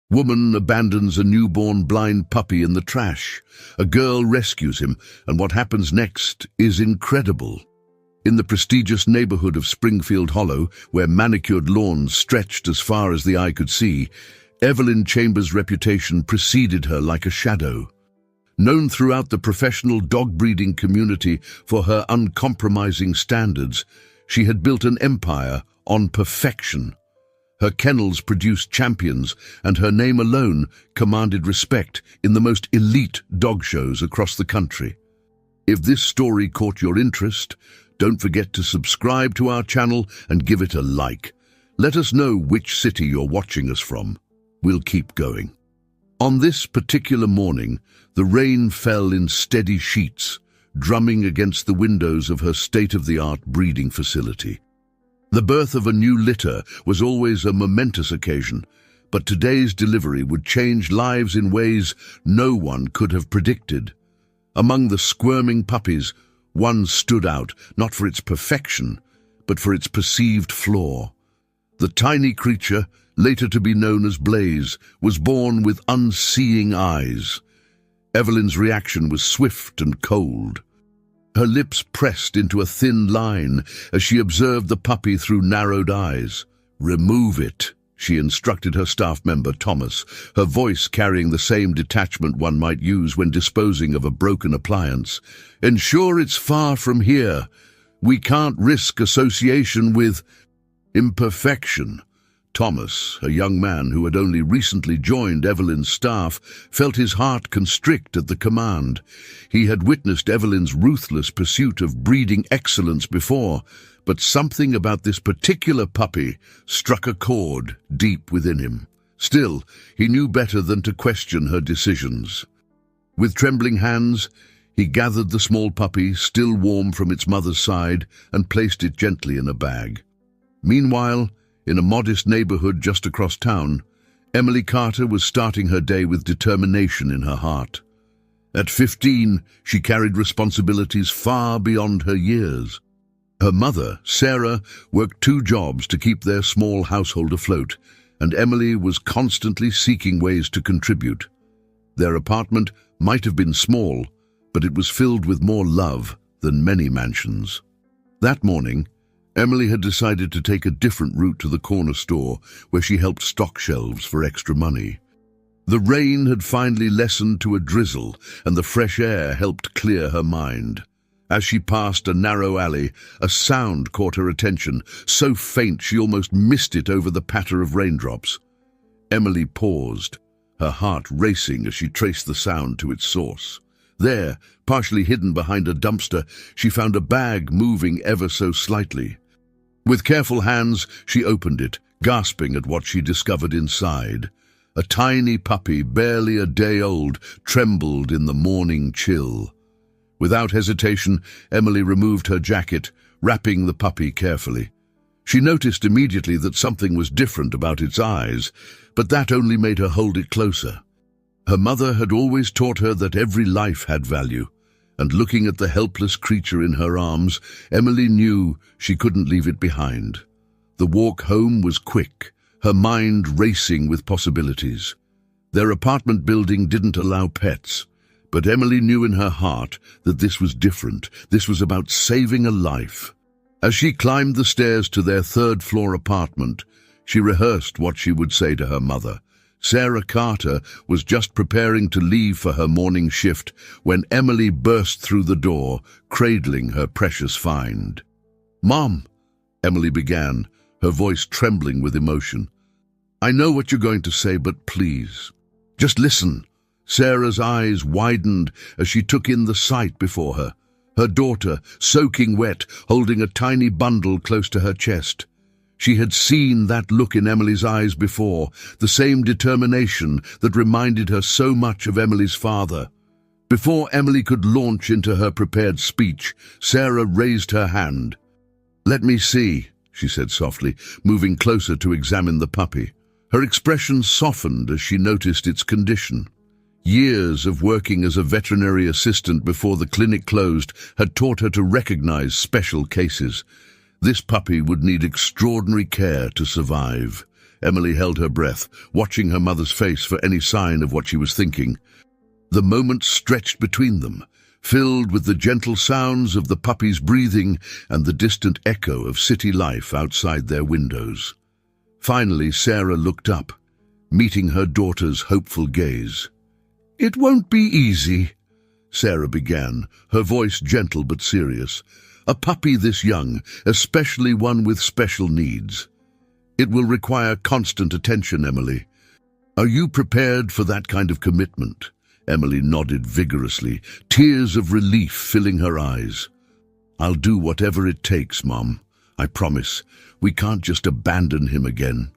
Woman abandons a newborn blind puppy in the trash. A girl rescues him, and what happens next is incredible. In the prestigious neighborhood of Springfield Hollow, where manicured lawns stretched as far as the eye could see, Evelyn Chambers' reputation preceded her like a shadow. Known throughout the professional dog-breeding community for her uncompromising standards, she had built an empire on perfection. Her kennels produced champions, and her name alone commanded respect in the most elite dog shows across the country. If this story caught your interest, don't forget to subscribe to our channel and give it a like. Let us know which city you're watching us from. We'll keep going. On this particular morning, the rain fell in steady sheets, drumming against the windows of her state-of-the-art breeding facility. The birth of a new litter was always a momentous occasion, but today's delivery would change lives in ways no one could have predicted. Among the squirming puppies, one stood out, not for its perfection, but for its perceived flaw. The tiny creature, later to be known as Blaze, was born with unseeing eyes. Evelyn's reaction was swift and cold. Her lips pressed into a thin line as she observed the puppy through narrowed eyes. "Remove it," she instructed her staff member, Thomas, her voice carrying the same detachment one might use when disposing of a broken appliance. "Ensure it's far from here. We can't risk association with imperfection." Thomas, a young man who had only recently joined Evelyn's staff, felt his heart constrict at the command. He had witnessed Evelyn's ruthless pursuit of breeding excellence before, but something about this particular puppy struck a chord deep within him. Still, he knew better than to question her decisions. With trembling hands, he gathered the small puppy, still warm from its mother's side, and placed it gently in a bag. Meanwhile, in a modest neighborhood just across town, Emily Carter was starting her day with determination in her heart. At 15, she carried responsibilities far beyond her years. Her mother, Sarah, worked 2 jobs to keep their small household afloat, and Emily was constantly seeking ways to contribute. Their apartment might have been small, but it was filled with more love than many mansions. That morning, Emily had decided to take a different route to the corner store, where she helped stock shelves for extra money. The rain had finally lessened to a drizzle, and the fresh air helped clear her mind. As she passed a narrow alley, a sound caught her attention, so faint she almost missed it over the patter of raindrops. Emily paused, her heart racing as she traced the sound to its source. There, partially hidden behind a dumpster, she found a bag moving ever so slightly. With careful hands, she opened it, gasping at what she discovered inside. A tiny puppy, barely a day old, trembled in the morning chill. Without hesitation, Emily removed her jacket, wrapping the puppy carefully. She noticed immediately that something was different about its eyes, but that only made her hold it closer. Her mother had always taught her that every life had value, and looking at the helpless creature in her arms, Emily knew she couldn't leave it behind. The walk home was quick, her mind racing with possibilities. Their apartment building didn't allow pets, but Emily knew in her heart that this was different. This was about saving a life. As she climbed the stairs to their 3rd-floor apartment, she rehearsed what she would say to her mother. Sarah Carter was just preparing to leave for her morning shift when Emily burst through the door, cradling her precious find. "Mom," Emily began, her voice trembling with emotion. "I know what you're going to say, but please, just listen." Sarah's eyes widened as she took in the sight before her. Her daughter, soaking wet, holding a tiny bundle close to her chest. She had seen that look in Emily's eyes before, the same determination that reminded her so much of Emily's father. Before Emily could launch into her prepared speech, Sarah raised her hand. "Let me see," she said softly, moving closer to examine the puppy. Her expression softened as she noticed its condition. Years of working as a veterinary assistant before the clinic closed had taught her to recognize special cases. This puppy would need extraordinary care to survive. Emily held her breath, watching her mother's face for any sign of what she was thinking. The moment stretched between them, filled with the gentle sounds of the puppy's breathing and the distant echo of city life outside their windows. Finally, Sarah looked up, meeting her daughter's hopeful gaze. "It won't be easy," Sarah began, her voice gentle but serious. "A puppy this young, especially one with special needs. It will require constant attention, Emily. Are you prepared for that kind of commitment?" Emily nodded vigorously, tears of relief filling her eyes. "I'll do whatever it takes, Mom. I promise. We can't just abandon him again."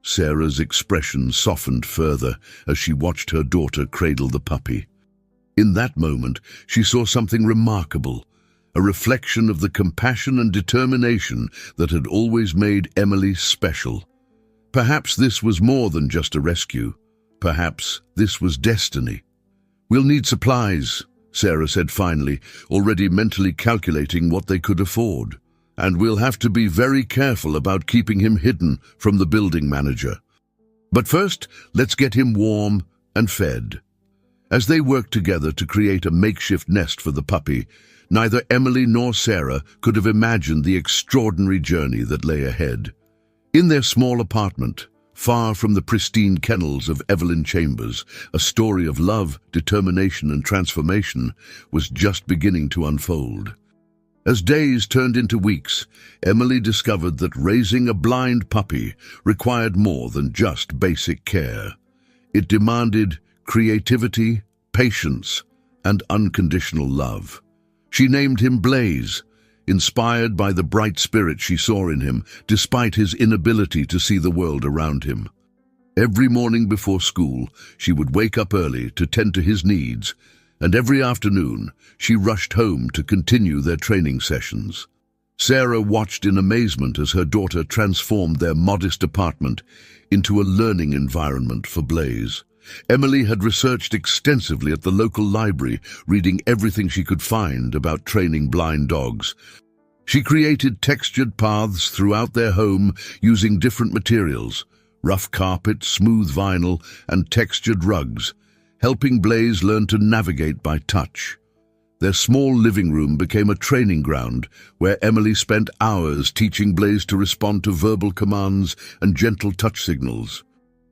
Sarah's expression softened further as she watched her daughter cradle the puppy. In that moment, she saw something remarkable, a reflection of the compassion and determination that had always made Emily special. Perhaps this was more than just a rescue. Perhaps this was destiny. "We'll need supplies," Sarah said finally, already mentally calculating what they could afford. "And we'll have to be very careful about keeping him hidden from the building manager. But first, let's get him warm and fed." As they worked together to create a makeshift nest for the puppy, neither Emily nor Sarah could have imagined the extraordinary journey that lay ahead. In their small apartment, far from the pristine kennels of Evelyn Chambers, a story of love, determination, and transformation was just beginning to unfold. As days turned into weeks, Emily discovered that raising a blind puppy required more than just basic care. It demanded creativity, patience, and unconditional love. She named him Blaze, inspired by the bright spirit she saw in him, despite his inability to see the world around him. Every morning before school, she would wake up early to tend to his needs, and every afternoon, she rushed home to continue their training sessions. Sarah watched in amazement as her daughter transformed their modest apartment into a learning environment for Blaze. Emily had researched extensively at the local library, reading everything she could find about training blind dogs. She created textured paths throughout their home using different materials, rough carpet, smooth vinyl, and textured rugs, helping Blaze learn to navigate by touch. Their small living room became a training ground where Emily spent hours teaching Blaze to respond to verbal commands and gentle touch signals.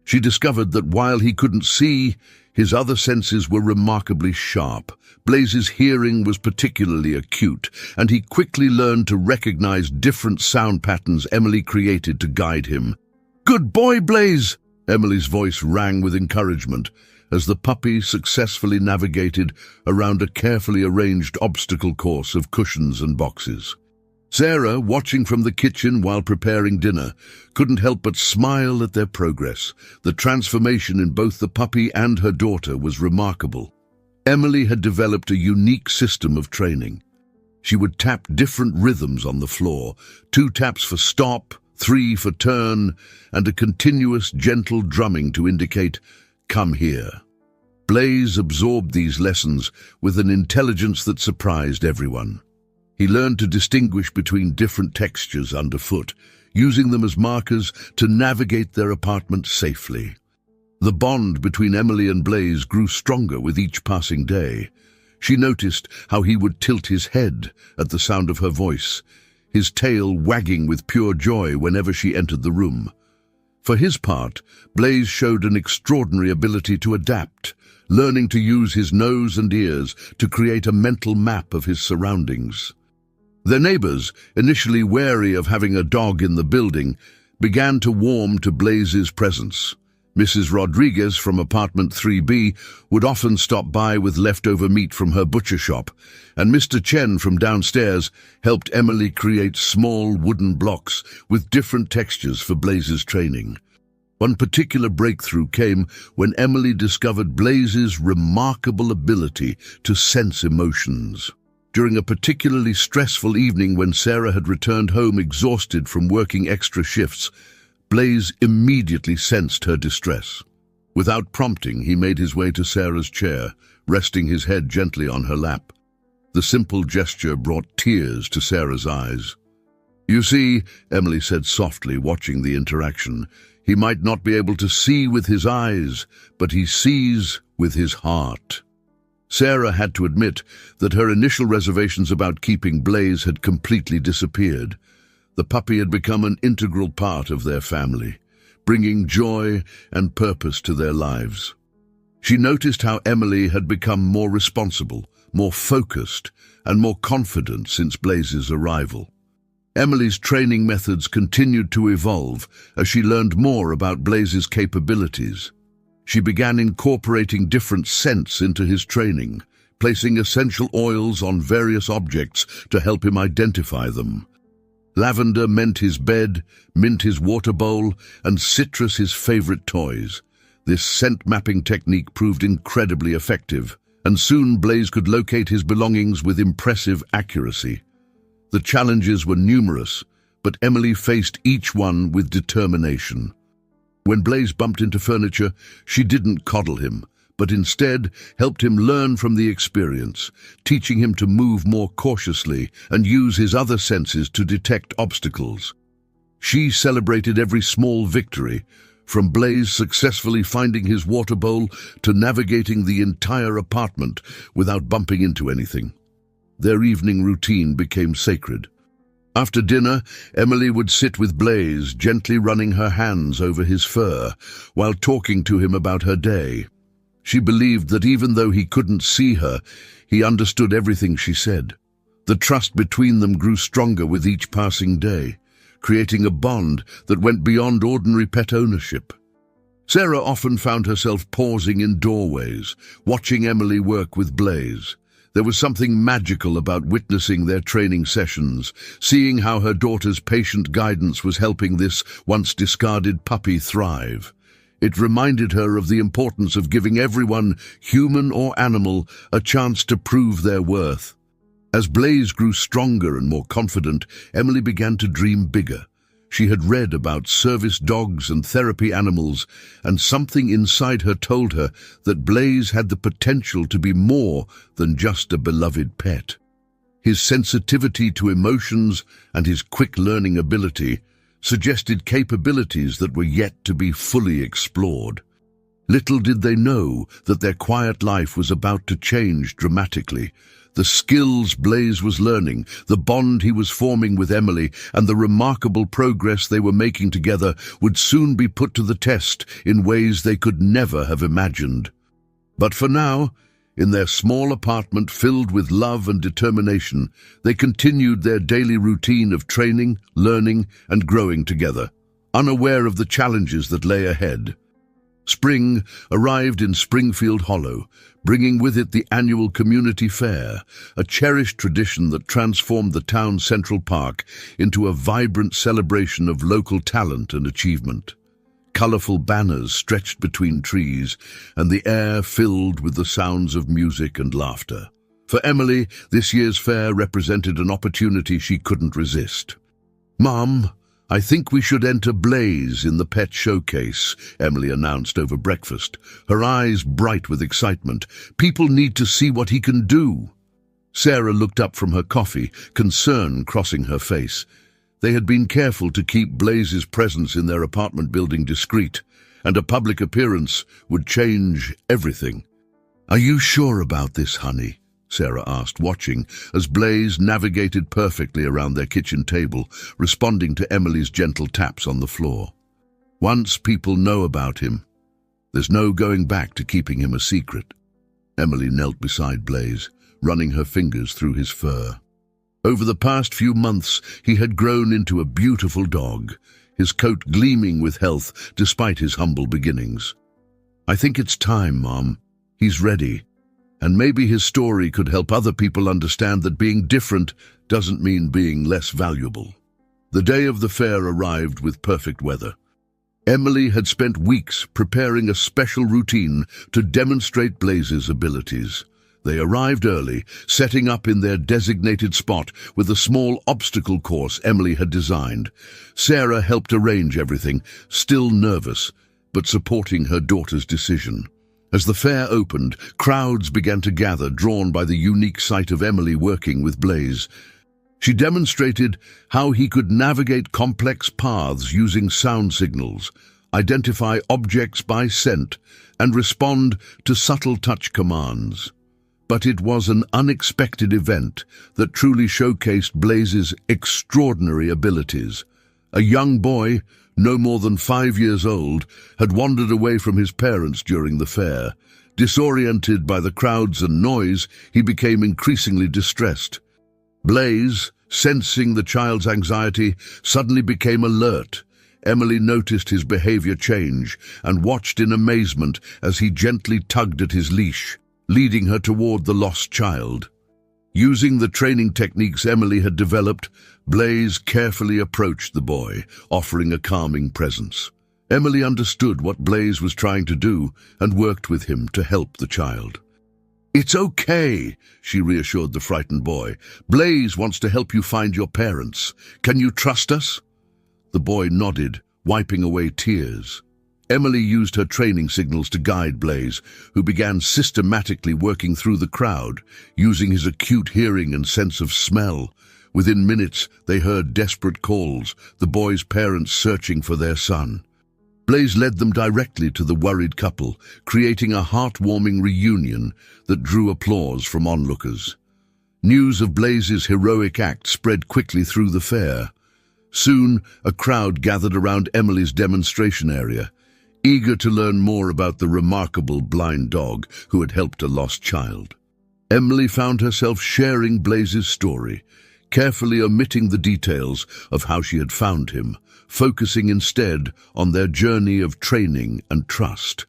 She discovered that while he couldn't see, his other senses were remarkably sharp. Blaze's hearing was particularly acute, and he quickly learned to recognize different sound patterns Emily created to guide him. "Good boy, Blaze!" Emily's voice rang with encouragement as the puppy successfully navigated around a carefully arranged obstacle course of cushions and boxes. Sarah, watching from the kitchen while preparing dinner, couldn't help but smile at their progress. The transformation in both the puppy and her daughter was remarkable. Emily had developed a unique system of training. She would tap different rhythms on the floor, 2 taps for stop, 3 for turn, and a continuous gentle drumming to indicate, "Come here." Blaze absorbed these lessons with an intelligence that surprised everyone. He learned to distinguish between different textures underfoot, using them as markers to navigate their apartment safely. The bond between Emily and Blaze grew stronger with each passing day. She noticed how he would tilt his head at the sound of her voice, his tail wagging with pure joy whenever she entered the room. For his part, Blaze showed an extraordinary ability to adapt, learning to use his nose and ears to create a mental map of his surroundings. Their neighbors, initially wary of having a dog in the building, began to warm to Blaze's presence. Mrs. Rodriguez from apartment 3B would often stop by with leftover meat from her butcher shop, and Mr. Chen from downstairs helped Emily create small wooden blocks with different textures for Blaze's training. One particular breakthrough came when Emily discovered Blaze's remarkable ability to sense emotions. During a particularly stressful evening when Sarah had returned home exhausted from working extra shifts, Blaze immediately sensed her distress. Without prompting, he made his way to Sarah's chair, resting his head gently on her lap. The simple gesture brought tears to Sarah's eyes. "You see," Emily said softly, watching the interaction, He might not be able to see with his eyes, but he sees with his heart. Sarah had to admit that her initial reservations about keeping Blaze had completely disappeared. The puppy had become an integral part of their family, bringing joy and purpose to their lives. She noticed how Emily had become more responsible, more focused, and more confident since Blaze's arrival. Emily's training methods continued to evolve as she learned more about Blaze's capabilities. She began incorporating different scents into his training, placing essential oils on various objects to help him identify them. Lavender meant his bed, mint his water bowl, and citrus his favorite toys. This scent mapping technique proved incredibly effective, and soon Blaze could locate his belongings with impressive accuracy. The challenges were numerous, but Emily faced each one with determination. When Blaze bumped into furniture, she didn't coddle him, but instead helped him learn from the experience, teaching him to move more cautiously and use his other senses to detect obstacles. She celebrated every small victory, from Blaze successfully finding his water bowl to navigating the entire apartment without bumping into anything. Their evening routine became sacred. After dinner, Emily would sit with Blaze, gently running her hands over his fur, while talking to him about her day. She believed that even though he couldn't see her, he understood everything she said. The trust between them grew stronger with each passing day, creating a bond that went beyond ordinary pet ownership. Sarah often found herself pausing in doorways, watching Emily work with Blaze. There was something magical about witnessing their training sessions, seeing how her daughter's patient guidance was helping this once discarded puppy thrive. It reminded her of the importance of giving everyone, human or animal, a chance to prove their worth. As Blaze grew stronger and more confident, Emily began to dream bigger. She had read about service dogs and therapy animals, and something inside her told her that Blaze had the potential to be more than just a beloved pet. His sensitivity to emotions and his quick learning ability suggested capabilities that were yet to be fully explored. Little did they know that their quiet life was about to change dramatically. The skills Blaze was learning, the bond he was forming with Emily, and the remarkable progress they were making together would soon be put to the test in ways they could never have imagined. But for now, in their small apartment filled with love and determination, they continued their daily routine of training, learning, and growing together, unaware of the challenges that lay ahead. Spring arrived in Springfield Hollow, bringing with it the annual community fair, a cherished tradition that transformed the town's Central Park into a vibrant celebration of local talent and achievement. Colorful banners stretched between trees, and the air filled with the sounds of music and laughter. For Emily, this year's fair represented an opportunity she couldn't resist. "Mom, I think we should enter Blaze in the pet showcase," Emily announced over breakfast, her eyes bright with excitement. "People need to see what he can do." Sarah looked up from her coffee, concern crossing her face. They had been careful to keep Blaze's presence in their apartment building discreet, and a public appearance would change everything. "Are you sure about this, honey?" Sarah asked, watching as Blaze navigated perfectly around their kitchen table, responding to Emily's gentle taps on the floor. "Once people know about him, there's no going back to keeping him a secret." Emily knelt beside Blaze, running her fingers through his fur. Over the past few months, he had grown into a beautiful dog, his coat gleaming with health despite his humble beginnings. "I think it's time, Mom. He's ready. And maybe his story could help other people understand that being different doesn't mean being less valuable." The day of the fair arrived with perfect weather. Emily had spent weeks preparing a special routine to demonstrate Blaze's abilities. They arrived early, setting up in their designated spot with a small obstacle course Emily had designed. Sarah helped arrange everything, still nervous, but supporting her daughter's decision. As the fair opened, crowds began to gather, drawn by the unique sight of Emily working with Blaze. She demonstrated how he could navigate complex paths using sound signals, identify objects by scent, and respond to subtle touch commands. But it was an unexpected event that truly showcased Blaze's extraordinary abilities. A young boy, no more than 5 years old, had wandered away from his parents during the fair. Disoriented by the crowds and noise, he became increasingly distressed. Blaze, sensing the child's anxiety, suddenly became alert. Emily noticed his behavior change and watched in amazement as he gently tugged at his leash, leading her toward the lost child. Using the training techniques Emily had developed, Blaze carefully approached the boy, offering a calming presence. Emily understood what Blaze was trying to do and worked with him to help the child. "It's okay," she reassured the frightened boy. "Blaze wants to help you find your parents. Can you trust us?" The boy nodded, wiping away tears. Emily used her training signals to guide Blaze, who began systematically working through the crowd, using his acute hearing and sense of smell. Within minutes, they heard desperate calls, the boy's parents searching for their son. Blaze led them directly to the worried couple, creating a heartwarming reunion that drew applause from onlookers. News of Blaze's heroic act spread quickly through the fair. Soon, a crowd gathered around Emily's demonstration area, eager to learn more about the remarkable blind dog who had helped a lost child. Emily found herself sharing Blaze's story, carefully omitting the details of how she had found him, focusing instead on their journey of training and trust.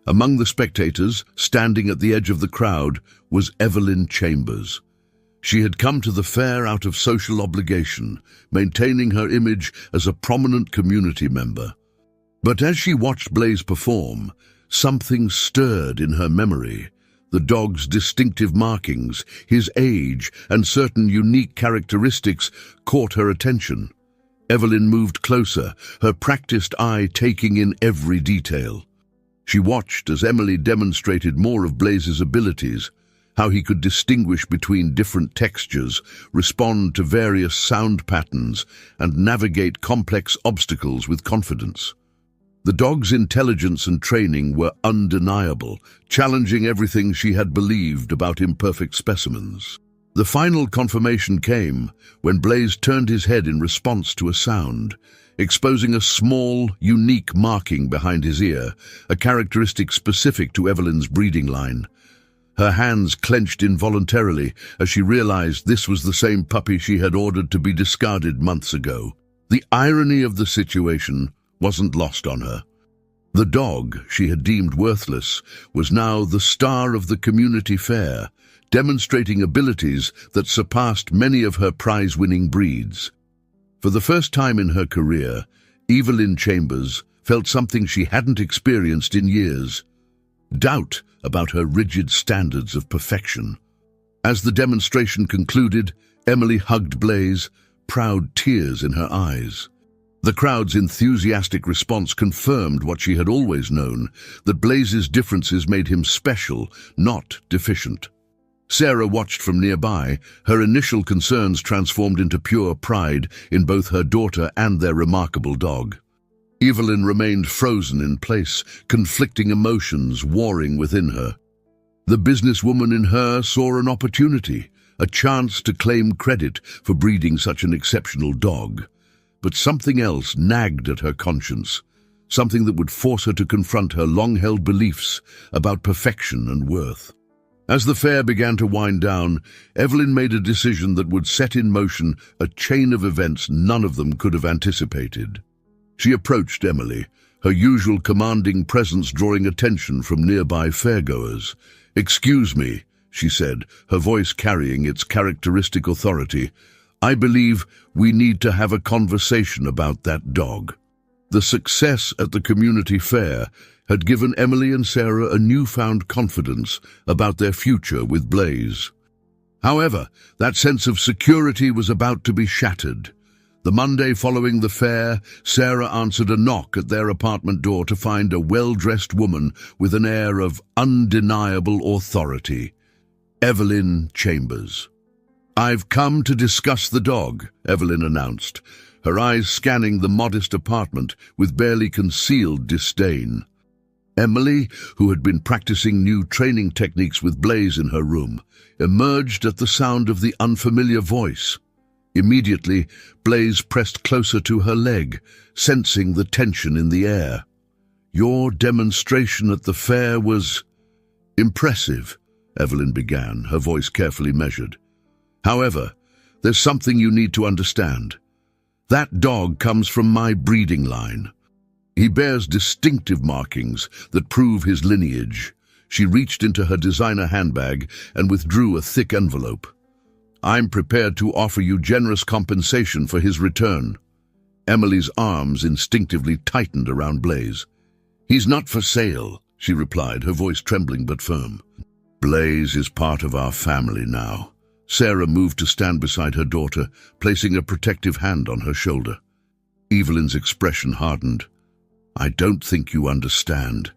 Among the spectators, standing at the edge of the crowd, was Evelyn Chambers. She had come to the fair out of social obligation, maintaining her image as a prominent community member. But as she watched Blaze perform, something stirred in her memory. The dog's distinctive markings, his age, and certain unique characteristics caught her attention. Evelyn moved closer, her practiced eye taking in every detail. She watched as Emily demonstrated more of Blaze's abilities, how he could distinguish between different textures, respond to various sound patterns, and navigate complex obstacles with confidence. The dog's intelligence and training were undeniable, challenging everything she had believed about imperfect specimens. The final confirmation came when Blaze turned his head in response to a sound, exposing a small, unique marking behind his ear, a characteristic specific to Evelyn's breeding line. Her hands clenched involuntarily as she realized this was the same puppy she had ordered to be discarded months ago. The irony of the situation wasn't lost on her. The dog she had deemed worthless was now the star of the community fair, demonstrating abilities that surpassed many of her prize-winning breeds. For the first time in her career, Evelyn Chambers felt something she hadn't experienced in years: doubt about her rigid standards of perfection. As the demonstration concluded, Emily hugged Blaze, proud tears in her eyes. The crowd's enthusiastic response confirmed what she had always known, that Blaze's differences made him special, not deficient. Sarah watched from nearby, her initial concerns transformed into pure pride in both her daughter and their remarkable dog. Evelyn remained frozen in place, conflicting emotions warring within her. The businesswoman in her saw an opportunity, a chance to claim credit for breeding such an exceptional dog. But something else nagged at her conscience, something that would force her to confront her long-held beliefs about perfection and worth. As the fair began to wind down, Evelyn made a decision that would set in motion a chain of events none of them could have anticipated. She approached Emily, her usual commanding presence drawing attention from nearby fairgoers. "Excuse me," she said, her voice carrying its characteristic authority. "I believe we need to have a conversation about that dog." The success at the community fair had given Emily and Sarah a newfound confidence about their future with Blaze. However, that sense of security was about to be shattered. The Monday following the fair, Sarah answered a knock at their apartment door to find a well-dressed woman with an air of undeniable authority. Evelyn Chambers. "I've come to discuss the dog," Evelyn announced, her eyes scanning the modest apartment with barely concealed disdain. Emily, who had been practicing new training techniques with Blaze in her room, emerged at the sound of the unfamiliar voice. Immediately, Blaze pressed closer to her leg, sensing the tension in the air. "Your demonstration at the fair was impressive," Evelyn began, her voice carefully measured. "However, there's something you need to understand. That dog comes from my breeding line. He bears distinctive markings that prove his lineage." She reached into her designer handbag and withdrew a thick envelope. "I'm prepared to offer you generous compensation for his return." Emily's arms instinctively tightened around Blaze. "He's not for sale," she replied, her voice trembling but firm. "Blaze is part of our family now." Sarah moved to stand beside her daughter, placing a protective hand on her shoulder. Evelyn's expression hardened. "I don't think you understand.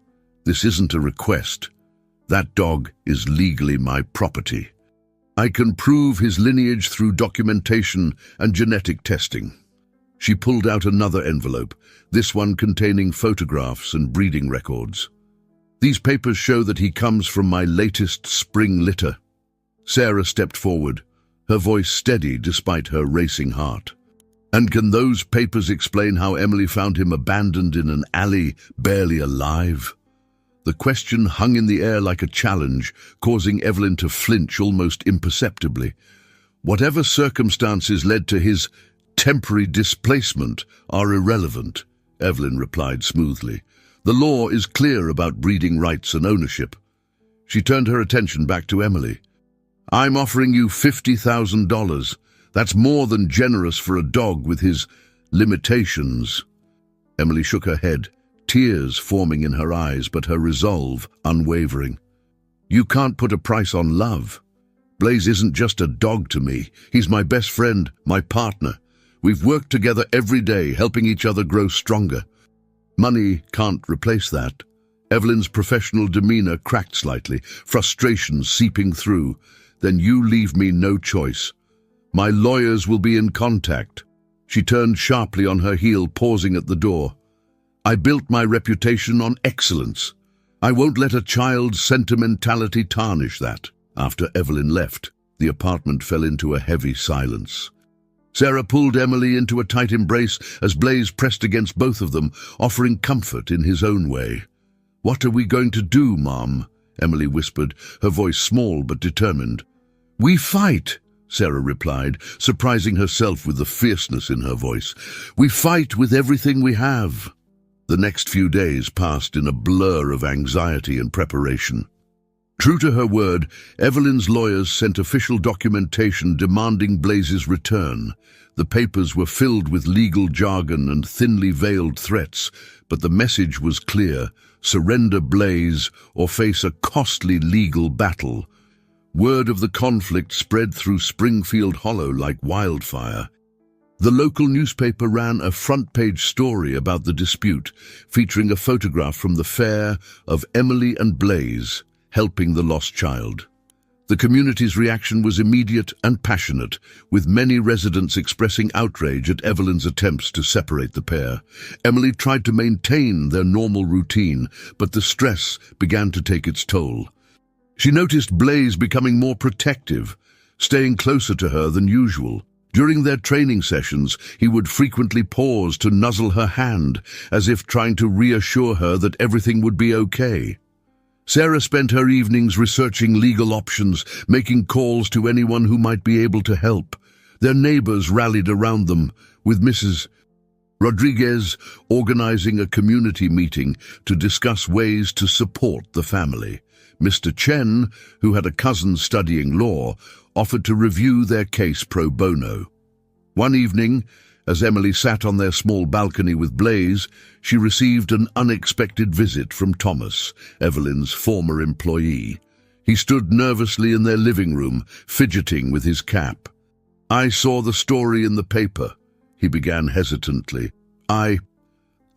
This isn't a request. That dog is legally my property. I can prove his lineage through documentation and genetic testing." She pulled out another envelope, this one containing photographs and breeding records. "These papers show that he comes from my latest spring litter." Sarah stepped forward, her voice steady despite her racing heart. "And can those papers explain how Emily found him abandoned in an alley, barely alive?" The question hung in the air like a challenge, causing Evelyn to flinch almost imperceptibly. "Whatever circumstances led to his temporary displacement are irrelevant," Evelyn replied smoothly. "The law is clear about breeding rights and ownership." She turned her attention back to Emily. "I'm offering you $50,000. That's more than generous for a dog with his limitations." Emily shook her head, tears forming in her eyes, but her resolve unwavering. "You can't put a price on love. Blaze isn't just a dog to me. He's my best friend, my partner. We've worked together every day, helping each other grow stronger. Money can't replace that." Evelyn's professional demeanor cracked slightly, frustration seeping through. "Then you leave me no choice. My lawyers will be in contact." She turned sharply on her heel, pausing at the door. "I built my reputation on excellence. I won't let a child's sentimentality tarnish that." After Evelyn left, the apartment fell into a heavy silence. Sarah pulled Emily into a tight embrace as Blaze pressed against both of them, offering comfort in his own way. "What are we going to do, Mom?" Emily whispered, her voice small but determined. "We fight," Sarah replied, surprising herself with the fierceness in her voice. "We fight with everything we have." The next few days passed in a blur of anxiety and preparation. True to her word, Evelyn's lawyers sent official documentation demanding Blaze's return. The papers were filled with legal jargon and thinly veiled threats, but the message was clear: surrender Blaze or face a costly legal battle. Word of the conflict spread through Springfield Hollow like wildfire. The local newspaper ran a front-page story about the dispute, featuring a photograph from the fair of Emily and Blaze helping the lost child. The community's reaction was immediate and passionate, with many residents expressing outrage at Evelyn's attempts to separate the pair. Emily tried to maintain their normal routine, but the stress began to take its toll. She noticed Blaze becoming more protective, staying closer to her than usual. During their training sessions, he would frequently pause to nuzzle her hand, as if trying to reassure her that everything would be okay. Sarah spent her evenings researching legal options, making calls to anyone who might be able to help. Their neighbors rallied around them, with Mrs. Rodriguez organizing a community meeting to discuss ways to support the family. Mr. Chen, who had a cousin studying law, offered to review their case pro bono. One evening, as Emily sat on their small balcony with Blaze, she received an unexpected visit from Thomas, Evelyn's former employee. He stood nervously in their living room, fidgeting with his cap. "I saw the story in the paper," he began hesitantly. I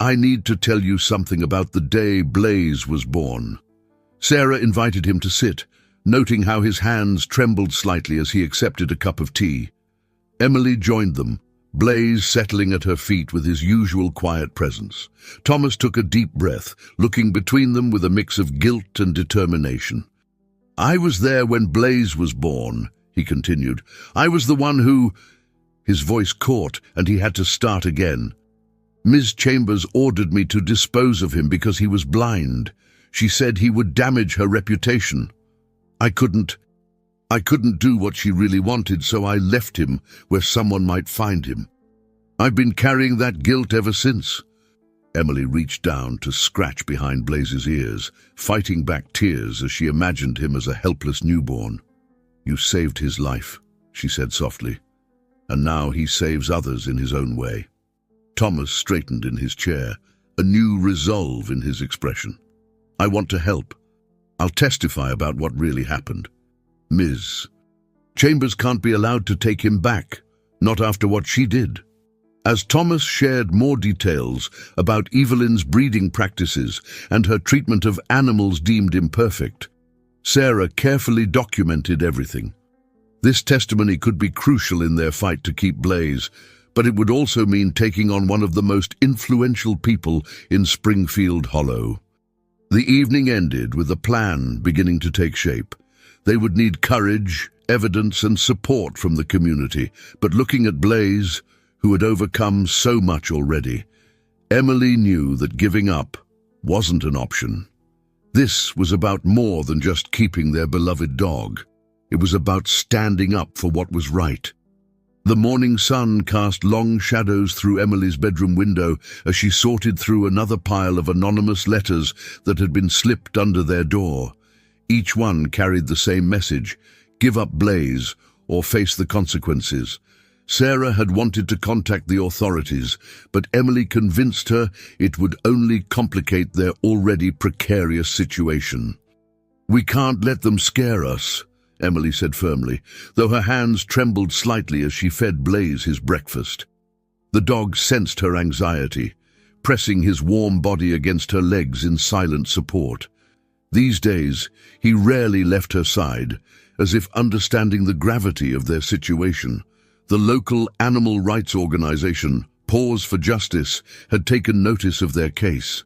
need to tell you something about the day Blaze was born." Sarah invited him to sit, noting how his hands trembled slightly as he accepted a cup of tea. Emily joined them, Blaze settling at her feet with his usual quiet presence. Thomas took a deep breath, looking between them with a mix of guilt and determination. "I was there when Blaze was born," he continued. "I was the one who—" His voice caught, and he had to start again. "Ms. Chambers ordered me to dispose of him because he was blind. She said he would damage her reputation. I couldn't do what she really wanted, so I left him where someone might find him. I've been carrying that guilt ever since." Emily reached down to scratch behind Blaze's ears, fighting back tears as she imagined him as a helpless newborn. "You saved his life," she said softly, "and now he saves others in his own way." Thomas straightened in his chair, a new resolve in his expression. "I want to help. I'll testify about what really happened. Ms. Chambers can't be allowed to take him back, not after what she did." As Thomas shared more details about Evelyn's breeding practices and her treatment of animals deemed imperfect, Sarah carefully documented everything. This testimony could be crucial in their fight to keep Blaze, but it would also mean taking on one of the most influential people in Springfield Hollow. The evening ended with a plan beginning to take shape. They would need courage, evidence, and support from the community, but looking at Blaze, who had overcome so much already, Emily knew that giving up wasn't an option. This was about more than just keeping their beloved dog. It was about standing up for what was right. The morning sun cast long shadows through Emily's bedroom window as she sorted through another pile of anonymous letters that had been slipped under their door. Each one carried the same message: give up Blaze or face the consequences. Sarah had wanted to contact the authorities, but Emily convinced her it would only complicate their already precarious situation. "We can't let them scare us," Emily said firmly, though her hands trembled slightly as she fed Blaze his breakfast. The dog sensed her anxiety, pressing his warm body against her legs in silent support. These days, he rarely left her side, as if understanding the gravity of their situation. The local animal rights organization, Paws for Justice, had taken notice of their case.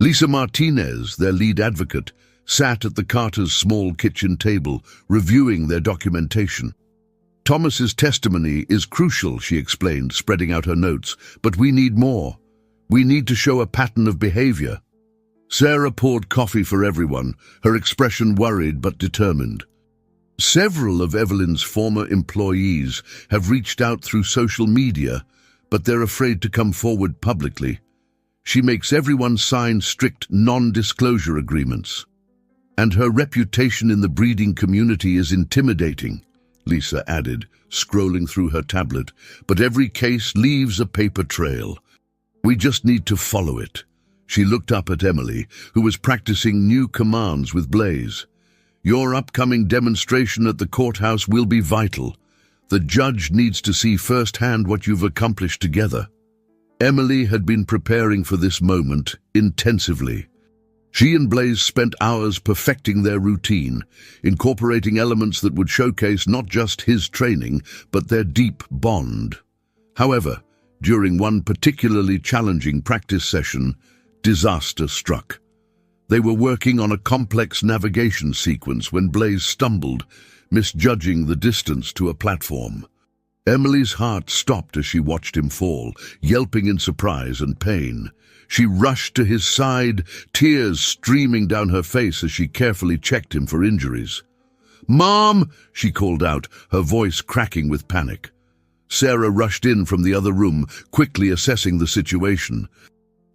Lisa Martinez, their lead advocate, sat at the Carters' small kitchen table, reviewing their documentation. "Thomas's testimony is crucial," she explained, spreading out her notes, "but we need more. We need to show a pattern of behavior." Sarah poured coffee for everyone, her expression worried but determined. "Several of Evelyn's former employees have reached out through social media, but they're afraid to come forward publicly. She makes everyone sign strict non-disclosure agreements. And her reputation in the breeding community is intimidating," Lisa added, scrolling through her tablet. "But every case leaves a paper trail. We just need to follow it." She looked up at Emily, who was practicing new commands with Blaze. "Your upcoming demonstration at the courthouse will be vital. The judge needs to see firsthand what you've accomplished together." Emily had been preparing for this moment intensively. She and Blaze spent hours perfecting their routine, incorporating elements that would showcase not just his training, but their deep bond. However, during one particularly challenging practice session, disaster struck. They were working on a complex navigation sequence when Blaze stumbled, misjudging the distance to a platform. Emily's heart stopped as she watched him fall, yelping in surprise and pain. She rushed to his side, tears streaming down her face as she carefully checked him for injuries. "Mom!" she called out, her voice cracking with panic. Sarah rushed in from the other room, quickly assessing the situation.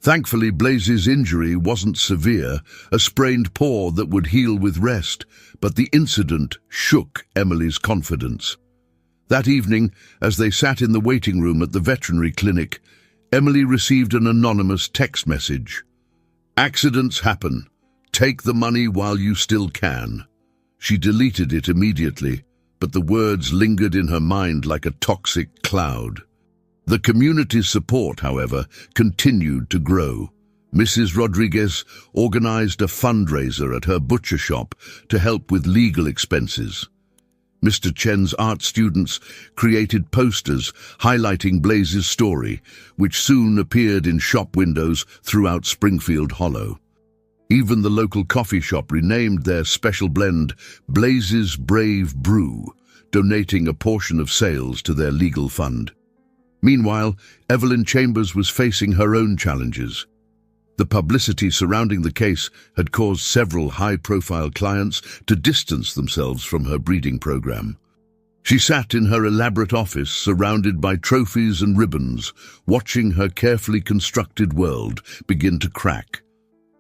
Thankfully, Blaze's injury wasn't severe, a sprained paw that would heal with rest, but the incident shook Emily's confidence. That evening, as they sat in the waiting room at the veterinary clinic, Emily received an anonymous text message. "Accidents happen. Take the money while you still can." She deleted it immediately, but the words lingered in her mind like a toxic cloud. The community's support, however, continued to grow. Mrs. Rodriguez organized a fundraiser at her butcher shop to help with legal expenses. Mr. Chen's art students created posters highlighting Blaze's story, which soon appeared in shop windows throughout Springfield Hollow. Even the local coffee shop renamed their special blend Blaze's Brave Brew, donating a portion of sales to their legal fund. Meanwhile, Evelyn Chambers was facing her own challenges. The publicity surrounding the case had caused several high-profile clients to distance themselves from her breeding program. She sat in her elaborate office, surrounded by trophies and ribbons, watching her carefully constructed world begin to crack.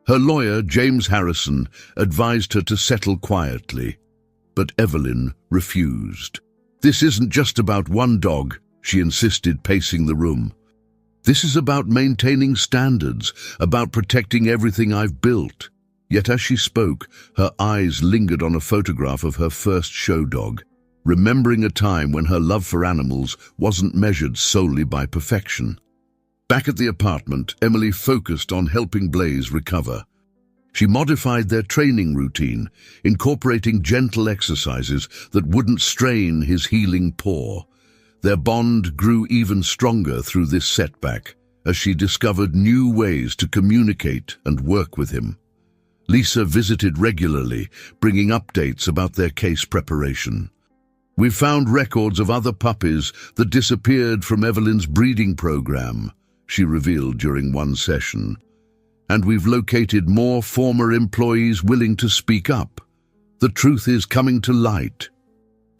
Her lawyer, James Harrison, advised her to settle quietly, but Evelyn refused. "This isn't just about one dog," she insisted, pacing the room. "This is about maintaining standards, about protecting everything I've built." Yet as she spoke, her eyes lingered on a photograph of her first show dog, remembering a time when her love for animals wasn't measured solely by perfection. Back at the apartment, Emily focused on helping Blaze recover. She modified their training routine, incorporating gentle exercises that wouldn't strain his healing paw. Their bond grew even stronger through this setback, as she discovered new ways to communicate and work with him. Lisa visited regularly, bringing updates about their case preparation. "We've found records of other puppies that disappeared from Evelyn's breeding program," she revealed during one session. "And we've located more former employees willing to speak up. The truth is coming to light."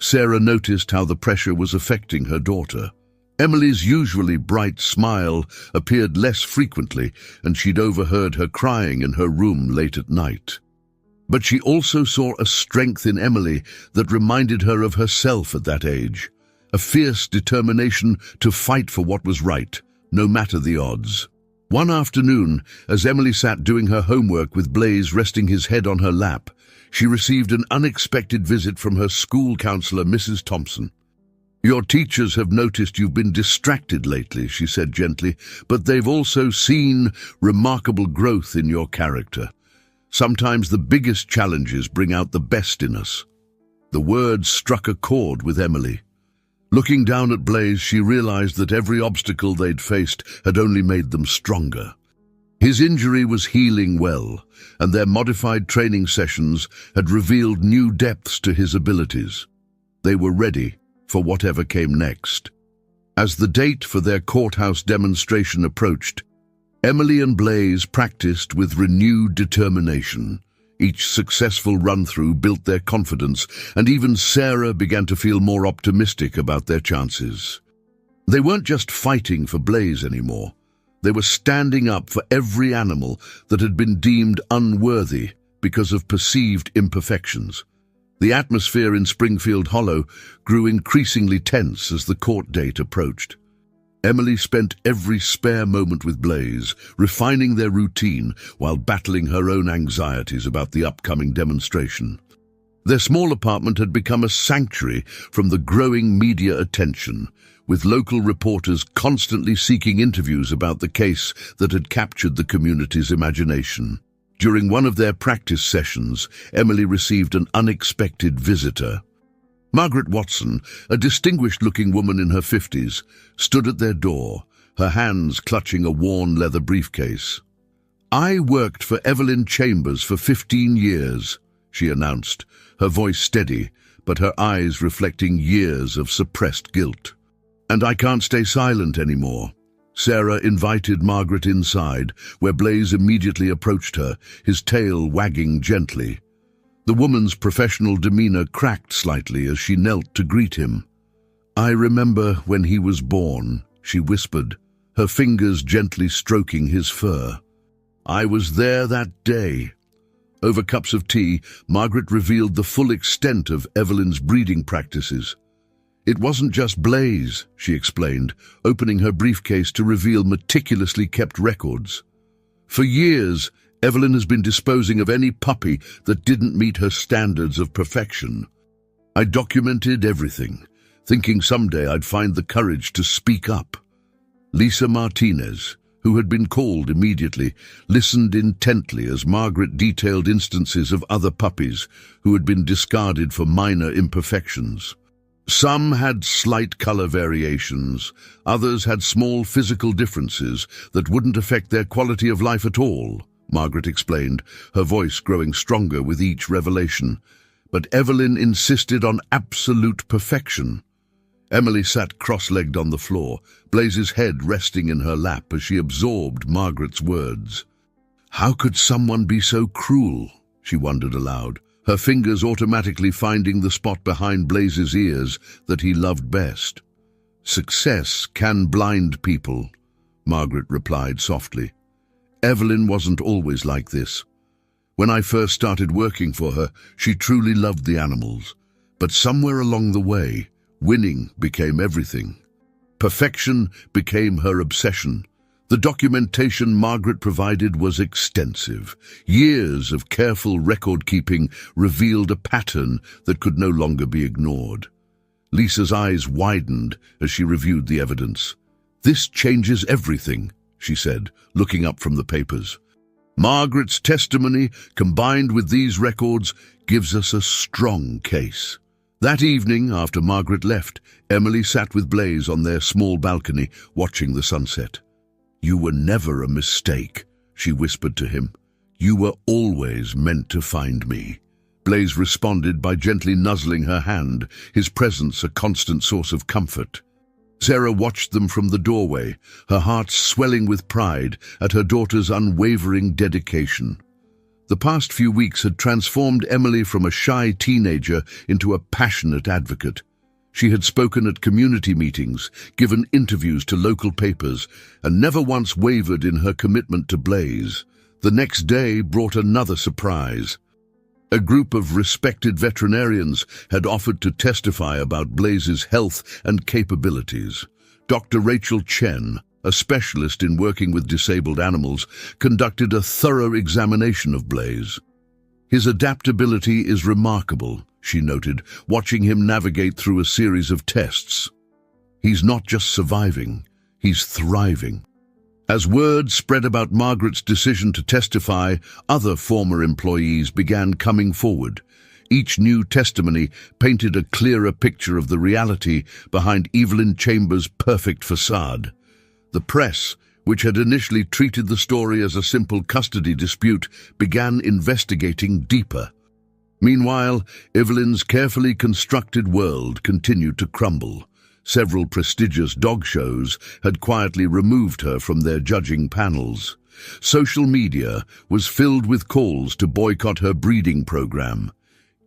Sarah noticed how the pressure was affecting her daughter. Emily's usually bright smile appeared less frequently, and she'd overheard her crying in her room late at night. But she also saw a strength in Emily that reminded her of herself at that age, a fierce determination to fight for what was right, no matter the odds. One afternoon, as Emily sat doing her homework with Blaze resting his head on her lap, she received an unexpected visit from her school counselor, Mrs. Thompson. "Your teachers have noticed you've been distracted lately," she said gently, "but they've also seen remarkable growth in your character. Sometimes the biggest challenges bring out the best in us." The words struck a chord with Emily. Looking down at Blaze, she realized that every obstacle they'd faced had only made them stronger. His injury was healing well, and their modified training sessions had revealed new depths to his abilities. They were ready for whatever came next. As the date for their courthouse demonstration approached, Emily and Blaze practiced with renewed determination. Each successful run-through built their confidence, and even Sarah began to feel more optimistic about their chances. They weren't just fighting for Blaze anymore. They were standing up for every animal that had been deemed unworthy because of perceived imperfections. The atmosphere in Springfield Hollow grew increasingly tense as the court date approached. Emily spent every spare moment with Blaze, refining their routine while battling her own anxieties about the upcoming demonstration. Their small apartment had become a sanctuary from the growing media attention, with local reporters constantly seeking interviews about the case that had captured the community's imagination. During one of their practice sessions, Emily received an unexpected visitor. Margaret Watson, a distinguished-looking woman in her 50s, stood at their door, her hands clutching a worn leather briefcase. "I worked for Evelyn Chambers for 15 years, she announced, her voice steady, but her eyes reflecting years of suppressed guilt. "And I can't stay silent anymore." Sarah invited Margaret inside, where Blaze immediately approached her, his tail wagging gently. The woman's professional demeanor cracked slightly as she knelt to greet him. "I remember when he was born," she whispered, her fingers gently stroking his fur. "I was there that day." Over cups of tea, Margaret revealed the full extent of Evelyn's breeding practices. "It wasn't just Blaze," she explained, opening her briefcase to reveal meticulously kept records. "For years, Evelyn has been disposing of any puppy that didn't meet her standards of perfection. I documented everything, thinking someday I'd find the courage to speak up." Lisa Martinez, who had been called immediately, listened intently as Margaret detailed instances of other puppies who had been discarded for minor imperfections. Some had slight color variations, others had small physical differences that wouldn't affect their quality of life at all, Margaret explained, her voice growing stronger with each revelation. But Evelyn insisted on absolute perfection. Emily sat cross-legged on the floor, Blaze's head resting in her lap as she absorbed Margaret's words. How could someone be so cruel? She wondered aloud, her fingers automatically finding the spot behind Blaze's ears that he loved best. Success can blind people, Margaret replied softly. Evelyn wasn't always like this. When I first started working for her, she truly loved the animals. But somewhere along the way, winning became everything. Perfection became her obsession. The documentation Margaret provided was extensive. Years of careful record-keeping revealed a pattern that could no longer be ignored. Lisa's eyes widened as she reviewed the evidence. "This changes everything," she said, looking up from the papers. "Margaret's testimony, combined with these records, gives us a strong case." That evening, after Margaret left, Emily sat with Blaze on their small balcony, watching the sunset. "You were never a mistake," she whispered to him. "You were always meant to find me." Blaze responded by gently nuzzling her hand, his presence a constant source of comfort. Sarah watched them from the doorway, her heart swelling with pride at her daughter's unwavering dedication. The past few weeks had transformed Emily from a shy teenager into a passionate advocate. She had spoken at community meetings, given interviews to local papers, and never once wavered in her commitment to Blaze. The next day brought another surprise. A group of respected veterinarians had offered to testify about Blaze's health and capabilities. Dr. Rachel Chen, a specialist in working with disabled animals, conducted a thorough examination of Blaze. "His adaptability is remarkable," she noted, watching him navigate through a series of tests. "He's not just surviving, he's thriving." As word spread about Margaret's decision to testify, other former employees began coming forward. Each new testimony painted a clearer picture of the reality behind Evelyn Chambers' perfect facade. The press, which had initially treated the story as a simple custody dispute, began investigating deeper. Meanwhile, Evelyn's carefully constructed world continued to crumble. Several prestigious dog shows had quietly removed her from their judging panels. Social media was filled with calls to boycott her breeding program.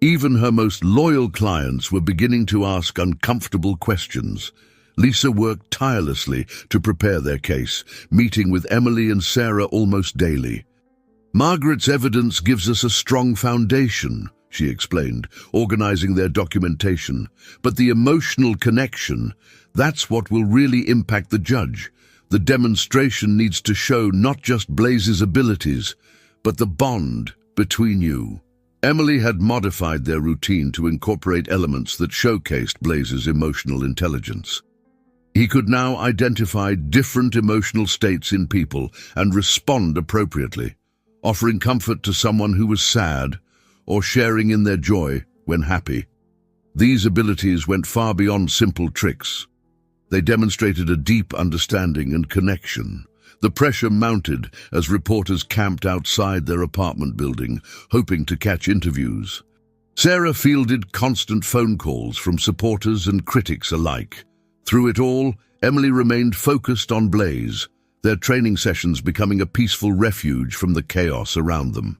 Even her most loyal clients were beginning to ask uncomfortable questions. Lisa worked tirelessly to prepare their case, meeting with Emily and Sarah almost daily. "Margaret's evidence gives us a strong foundation," she explained, organizing their documentation. "But the emotional connection, that's what will really impact the judge. The demonstration needs to show not just Blaze's abilities, but the bond between you." Emily had modified their routine to incorporate elements that showcased Blaze's emotional intelligence. He could now identify different emotional states in people and respond appropriately, offering comfort to someone who was sad or sharing in their joy when happy. These abilities went far beyond simple tricks. They demonstrated a deep understanding and connection. The pressure mounted as reporters camped outside their apartment building, hoping to catch interviews. Sarah fielded constant phone calls from supporters and critics alike. Through it all, Emily remained focused on Blaze, their training sessions becoming a peaceful refuge from the chaos around them.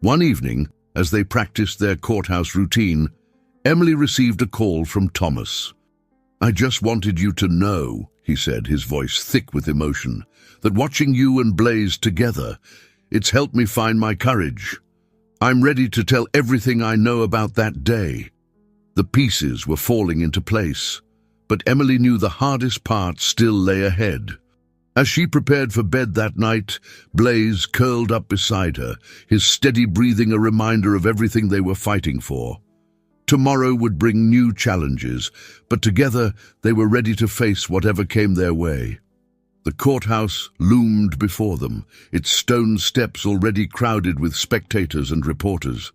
One evening, as they practiced their courthouse routine, Emily received a call from Thomas. "I just wanted you to know," he said, his voice thick with emotion, "that watching you and Blaze together, it's helped me find my courage. I'm ready to tell everything I know about that day." The pieces were falling into place, but Emily knew the hardest part still lay ahead. As she prepared for bed that night, Blaze curled up beside her, his steady breathing a reminder of everything they were fighting for. Tomorrow would bring new challenges, but together they were ready to face whatever came their way. The courthouse loomed before them, its stone steps already crowded with spectators and reporters.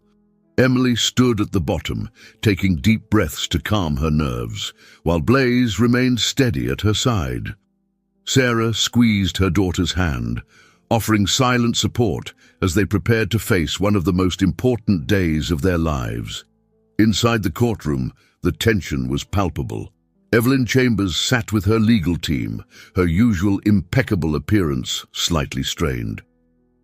Emily stood at the bottom, taking deep breaths to calm her nerves, while Blaise remained steady at her side. Sarah squeezed her daughter's hand, offering silent support as they prepared to face one of the most important days of their lives. Inside the courtroom, the tension was palpable. Evelyn Chambers sat with her legal team, her usual impeccable appearance slightly strained.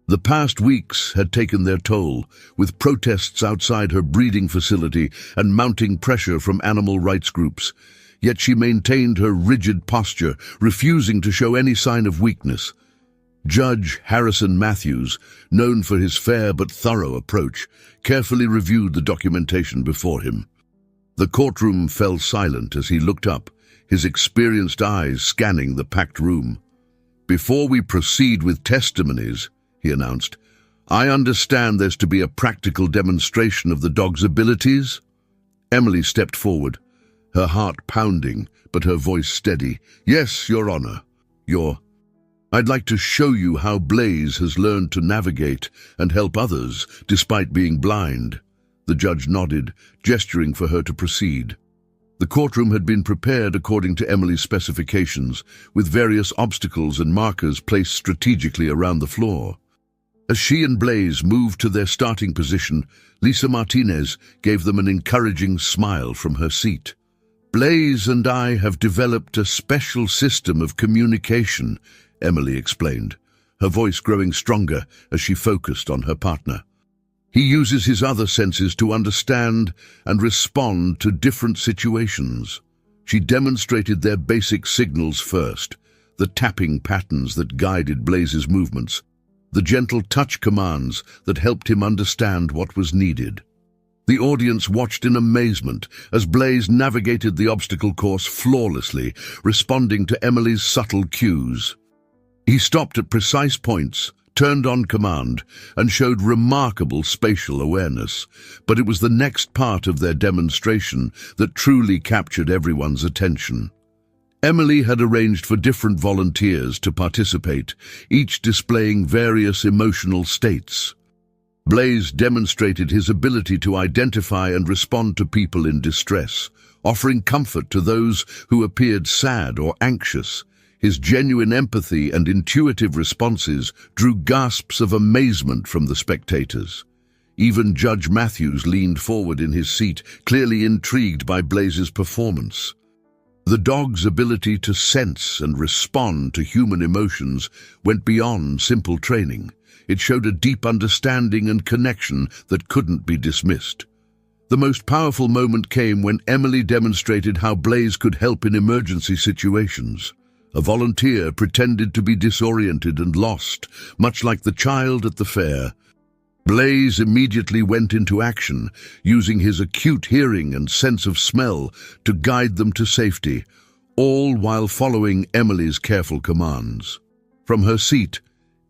The past weeks had taken their toll, with protests outside her breeding facility and mounting pressure from animal rights groups. Yet she maintained her rigid posture, refusing to show any sign of weakness. Judge Harrison Matthews, known for his fair but thorough approach, carefully reviewed the documentation before him. The courtroom fell silent as he looked up, his experienced eyes scanning the packed room. "Before we proceed with testimonies," he announced, "I understand there's to be a practical demonstration of the dog's abilities?" Emily stepped forward, her heart pounding, but her voice steady. "Yes, Your Honor. I'd like to show you how Blaise has learned to navigate and help others despite being blind." The judge nodded, gesturing for her to proceed. The courtroom had been prepared according to Emily's specifications, with various obstacles and markers placed strategically around the floor. As she and Blaise moved to their starting position, Lisa Martinez gave them an encouraging smile from her seat. "Blaise and I have developed a special system of communication," Emily explained, her voice growing stronger as she focused on her partner. "He uses his other senses to understand and respond to different situations." She demonstrated their basic signals first, the tapping patterns that guided Blaise's movements, the gentle touch commands that helped him understand what was needed. The audience watched in amazement as Blaise navigated the obstacle course flawlessly, responding to Emily's subtle cues. He stopped at precise points, turned on command, and showed remarkable spatial awareness. But it was the next part of their demonstration that truly captured everyone's attention. Emily had arranged for different volunteers to participate, each displaying various emotional states. Blaise demonstrated his ability to identify and respond to people in distress, offering comfort to those who appeared sad or anxious. His genuine empathy and intuitive responses drew gasps of amazement from the spectators. Even Judge Matthews leaned forward in his seat, clearly intrigued by Blaise's performance. The dog's ability to sense and respond to human emotions went beyond simple training. It showed a deep understanding and connection that couldn't be dismissed. The most powerful moment came when Emily demonstrated how Blaise could help in emergency situations. A volunteer pretended to be disoriented and lost, much like the child at the fair. Blaise immediately went into action, using his acute hearing and sense of smell to guide them to safety, all while following Emily's careful commands. From her seat,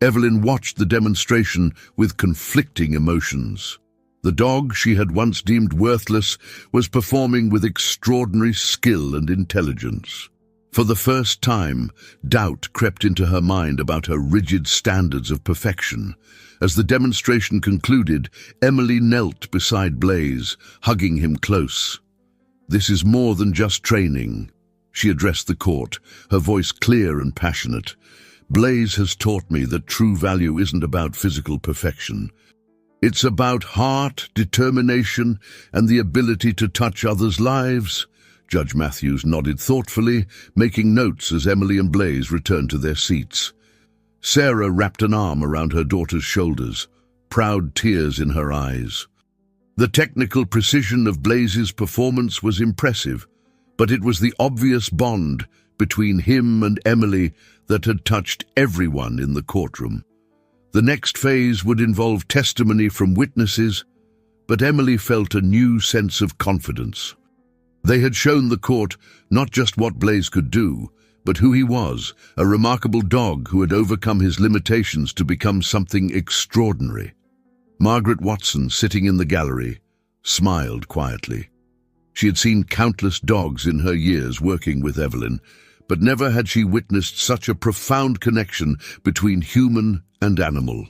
Evelyn watched the demonstration with conflicting emotions. The dog she had once deemed worthless was performing with extraordinary skill and intelligence. For the first time, doubt crept into her mind about her rigid standards of perfection. As the demonstration concluded, Emily knelt beside Blaise, hugging him close. "This is more than just training," she addressed the court, her voice clear and passionate. "Blaise has taught me that true value isn't about physical perfection. It's about heart, determination, and the ability to touch others' lives." Judge Matthews nodded thoughtfully, making notes as Emily and Blaise returned to their seats. Sarah wrapped an arm around her daughter's shoulders, proud tears in her eyes. The technical precision of Blaise's performance was impressive, but it was the obvious bond between him and Emily that had touched everyone in the courtroom. The next phase would involve testimony from witnesses, but Emily felt a new sense of confidence. They had shown the court not just what Blaise could do, but who he was, a remarkable dog who had overcome his limitations to become something extraordinary. Margaret Watson, sitting in the gallery, smiled quietly. She had seen countless dogs in her years working with Evelyn, but never had she witnessed such a profound connection between human and animal.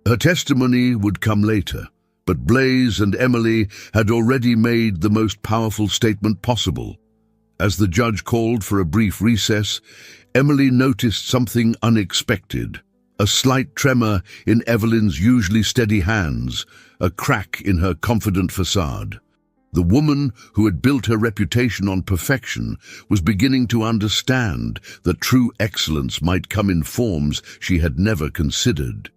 Her testimony would come later, but Blaise and Emily had already made the most powerful statement possible. As the judge called for a brief recess, Emily noticed something unexpected. A slight tremor in Evelyn's usually steady hands, a crack in her confident facade. The woman who had built her reputation on perfection was beginning to understand that true excellence might come in forms she had never considered.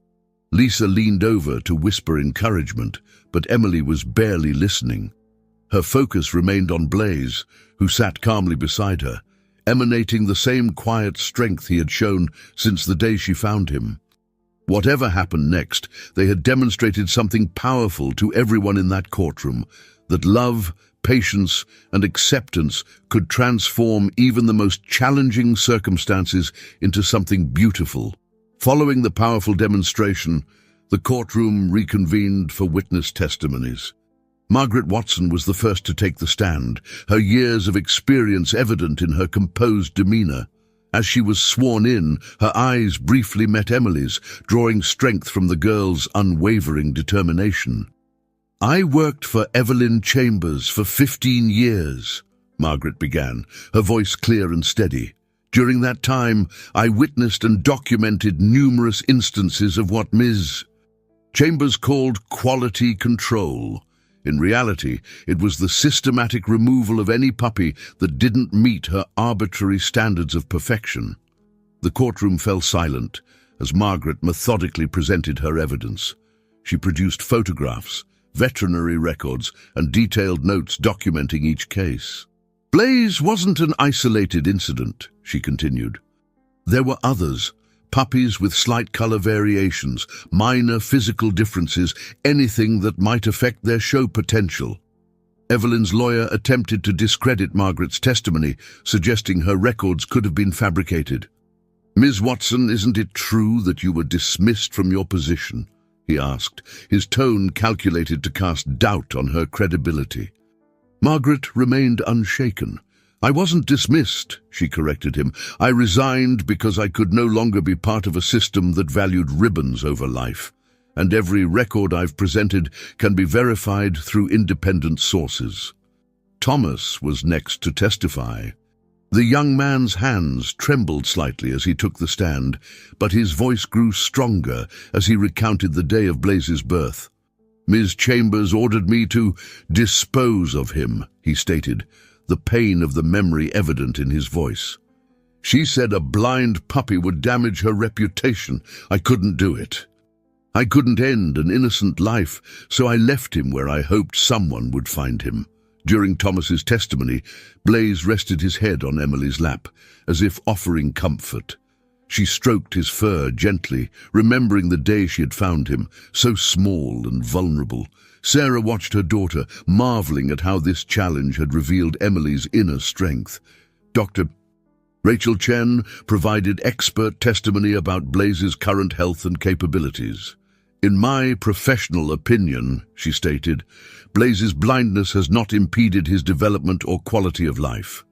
Lisa leaned over to whisper encouragement, but Emily was barely listening. Her focus remained on Blaise, who sat calmly beside her, emanating the same quiet strength he had shown since the day she found him. Whatever happened next, they had demonstrated something powerful to everyone in that courtroom, that love, patience, and acceptance could transform even the most challenging circumstances into something beautiful. Following the powerful demonstration, the courtroom reconvened for witness testimonies. Margaret Watson was the first to take the stand, her years of experience evident in her composed demeanor. As she was sworn in, her eyes briefly met Emily's, drawing strength from the girl's unwavering determination. "I worked for Evelyn Chambers for 15 years, Margaret began, her voice clear and steady. During that time, I witnessed and documented numerous instances of what Ms. Chambers called quality control. In reality, it was the systematic removal of any puppy that didn't meet her arbitrary standards of perfection." The courtroom fell silent as Margaret methodically presented her evidence. She produced photographs, veterinary records, and detailed notes documenting each case. "Blaise wasn't an isolated incident," she continued. "There were others. Puppies with slight color variations, minor physical differences, anything that might affect their show potential." Evelyn's lawyer attempted to discredit Margaret's testimony, suggesting her records could have been fabricated. "Ms. Watson, isn't it true that you were dismissed from your position?" he asked, his tone calculated to cast doubt on her credibility. Margaret remained unshaken. "I wasn't dismissed," she corrected him. "I resigned because I could no longer be part of a system that valued ribbons over life, and every record I've presented can be verified through independent sources." Thomas was next to testify. The young man's hands trembled slightly as he took the stand, but his voice grew stronger as he recounted the day of Blaise's birth. "Ms. Chambers ordered me to dispose of him," he stated, the pain of the memory evident in his voice. "She said a blind puppy would damage her reputation. I couldn't do it. I couldn't end an innocent life, so I left him where I hoped someone would find him." During Thomas's testimony, Blaise rested his head on Emily's lap, as if offering comfort. She stroked his fur gently, remembering the day she had found him, so small and vulnerable. Sarah watched her daughter, marveling at how this challenge had revealed Emily's inner strength. Dr. Rachel Chen provided expert testimony about Blaise's current health and capabilities. "In my professional opinion," she stated, "Blaise's blindness has not impeded his development or quality of life.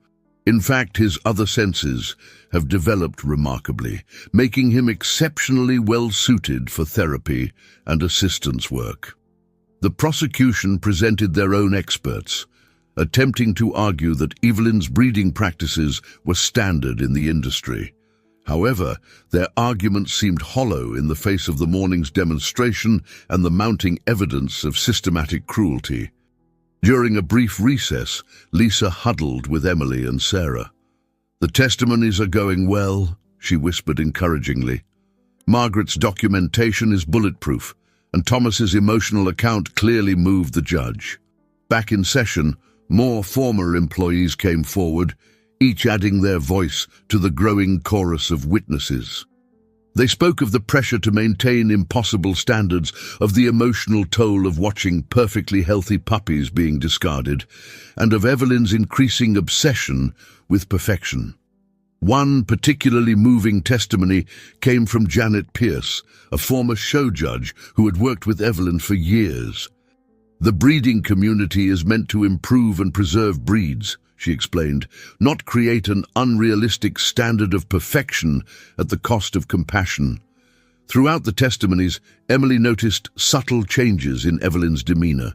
In fact, his other senses have developed remarkably, making him exceptionally well-suited for therapy and assistance work." The prosecution presented their own experts, attempting to argue that Evelyn's breeding practices were standard in the industry. However, their arguments seemed hollow in the face of the morning's demonstration and the mounting evidence of systematic cruelty. During a brief recess, Lisa huddled with Emily and Sarah. "The testimonies are going well," she whispered encouragingly. "Margaret's documentation is bulletproof, and Thomas's emotional account clearly moved the judge." Back in session, more former employees came forward, each adding their voice to the growing chorus of witnesses. They spoke of the pressure to maintain impossible standards, of the emotional toll of watching perfectly healthy puppies being discarded, and of Evelyn's increasing obsession with perfection. One particularly moving testimony came from Janet Pierce, a former show judge who had worked with Evelyn for years. "The breeding community is meant to improve and preserve breeds," she explained, not create an unrealistic standard of perfection at the cost of compassion. Throughout the testimonies, Emily noticed subtle changes in Evelyn's demeanor.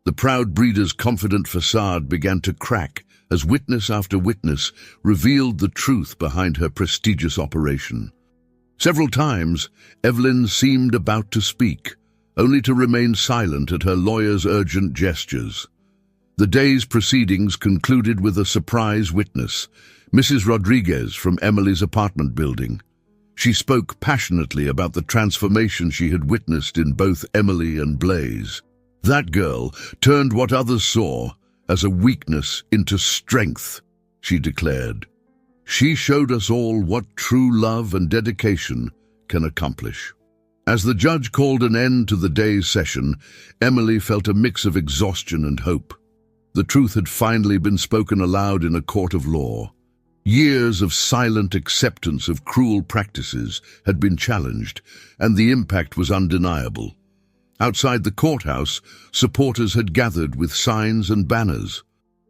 The proud breeder's confident facade began to crack as witness after witness revealed the truth behind her prestigious operation. Several times, Evelyn seemed about to speak, only to remain silent at her lawyer's urgent gestures. The day's proceedings concluded with a surprise witness, Mrs. Rodriguez from Emily's apartment building. She spoke passionately about the transformation she had witnessed in both Emily and Blaze. That girl turned what others saw as a weakness into strength, she declared. She showed us all what true love and dedication can accomplish. As the judge called an end to the day's session, Emily felt a mix of exhaustion and hope. The truth had finally been spoken aloud in a court of law. Years of silent acceptance of cruel practices had been challenged, and the impact was undeniable. Outside the courthouse, supporters had gathered with signs and banners.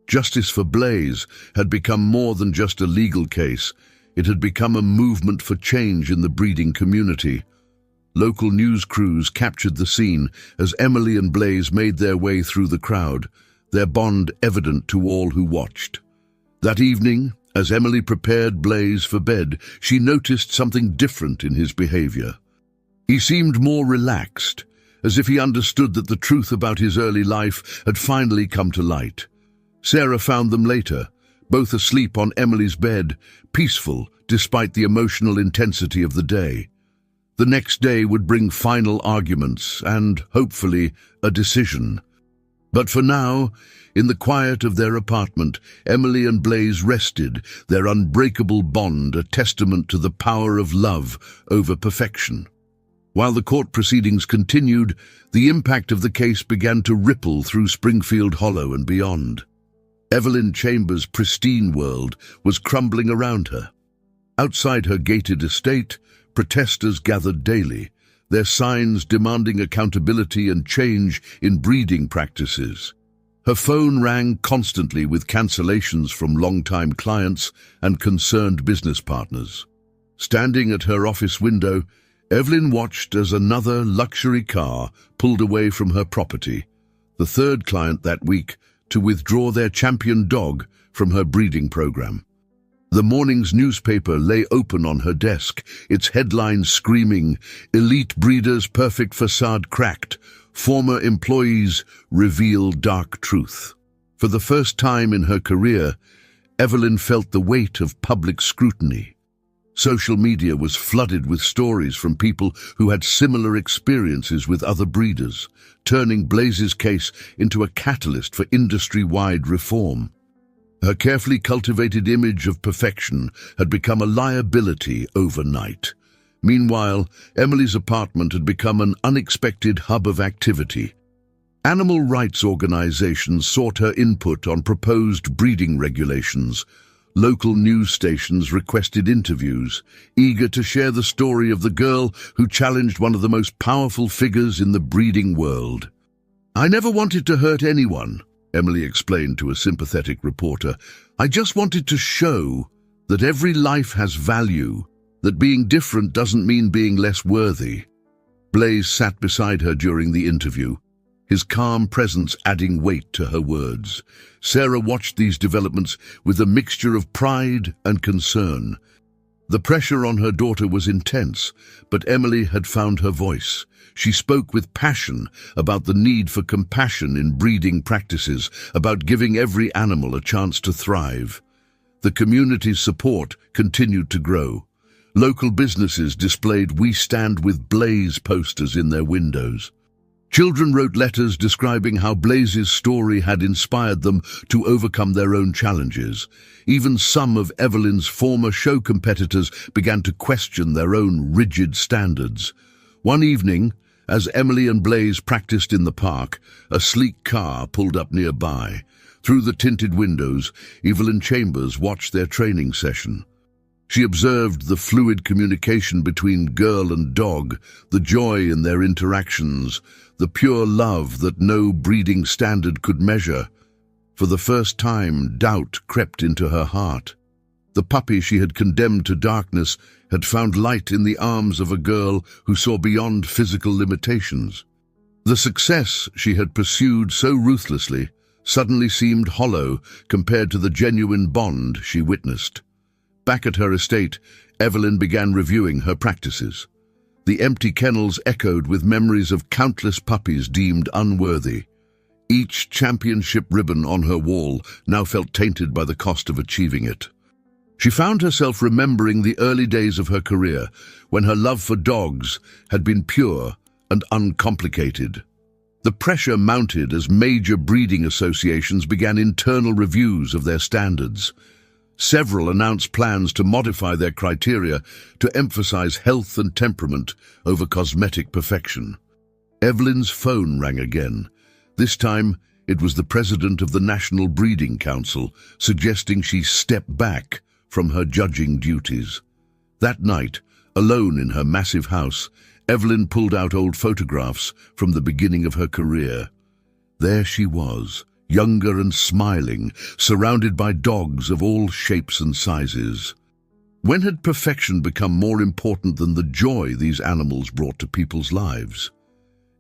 Justice for Blaze had become more than just a legal case. It had become a movement for change in the breeding community. Local news crews captured the scene as Emily and Blaze made their way through the crowd, their bond evident to all who watched. That evening, as Emily prepared Blaze for bed, she noticed something different in his behavior. He seemed more relaxed, as if he understood that the truth about his early life had finally come to light. Sarah found them later, both asleep on Emily's bed, peaceful despite the emotional intensity of the day. The next day would bring final arguments and, hopefully, a decision. But for now, in the quiet of their apartment, Emily and Blaze rested, their unbreakable bond a testament to the power of love over perfection. While the court proceedings continued, the impact of the case began to ripple through Springfield Hollow and beyond. Evelyn Chambers' pristine world was crumbling around her. Outside her gated estate, protesters gathered daily, their signs demanding accountability and change in breeding practices. Her phone rang constantly with cancellations from longtime clients and concerned business partners. Standing at her office window, Evelyn watched as another luxury car pulled away from her property, the third client that week to withdraw their champion dog from her breeding program. The morning's newspaper lay open on her desk, its headlines screaming, "Elite breeders' perfect facade cracked. Former employees reveal dark truth." For the first time in her career, Evelyn felt the weight of public scrutiny. Social media was flooded with stories from people who had similar experiences with other breeders, turning Blaze's case into a catalyst for industry-wide reform. Her carefully cultivated image of perfection had become a liability overnight. Meanwhile, Emily's apartment had become an unexpected hub of activity. Animal rights organizations sought her input on proposed breeding regulations. Local news stations requested interviews, eager to share the story of the girl who challenged one of the most powerful figures in the breeding world. "I never wanted to hurt anyone," Emily explained to a sympathetic reporter. "I just wanted to show that every life has value, that being different doesn't mean being less worthy." Blaze sat beside her during the interview, his calm presence adding weight to her words. Sarah watched these developments with a mixture of pride and concern. The pressure on her daughter was intense, but Emily had found her voice. She spoke with passion about the need for compassion in breeding practices, about giving every animal a chance to thrive. The community's support continued to grow. Local businesses displayed "We Stand with Blaze" posters in their windows. Children wrote letters describing how Blaze's story had inspired them to overcome their own challenges. Even some of Evelyn's former show competitors began to question their own rigid standards. One evening, as Emily and Blaze practiced in the park, a sleek car pulled up nearby. Through the tinted windows, Evelyn Chambers watched their training session. She observed the fluid communication between girl and dog, the joy in their interactions, the pure love that no breeding standard could measure. For the first time, doubt crept into her heart. The puppy she had condemned to darkness had found light in the arms of a girl who saw beyond physical limitations. The success she had pursued so ruthlessly suddenly seemed hollow compared to the genuine bond she witnessed. Back at her estate, Evelyn began reviewing her practices. The empty kennels echoed with memories of countless puppies deemed unworthy. Each championship ribbon on her wall now felt tainted by the cost of achieving it. She found herself remembering the early days of her career, when her love for dogs had been pure and uncomplicated. The pressure mounted as major breeding associations began internal reviews of their standards. Several announced plans to modify their criteria to emphasize health and temperament over cosmetic perfection. Evelyn's phone rang again. This time, it was the president of the National Breeding Council, suggesting she step back from her judging duties. That night, alone in her massive house, Evelyn pulled out old photographs from the beginning of her career. There she was, younger and smiling, surrounded by dogs of all shapes and sizes. When had perfection become more important than the joy these animals brought to people's lives?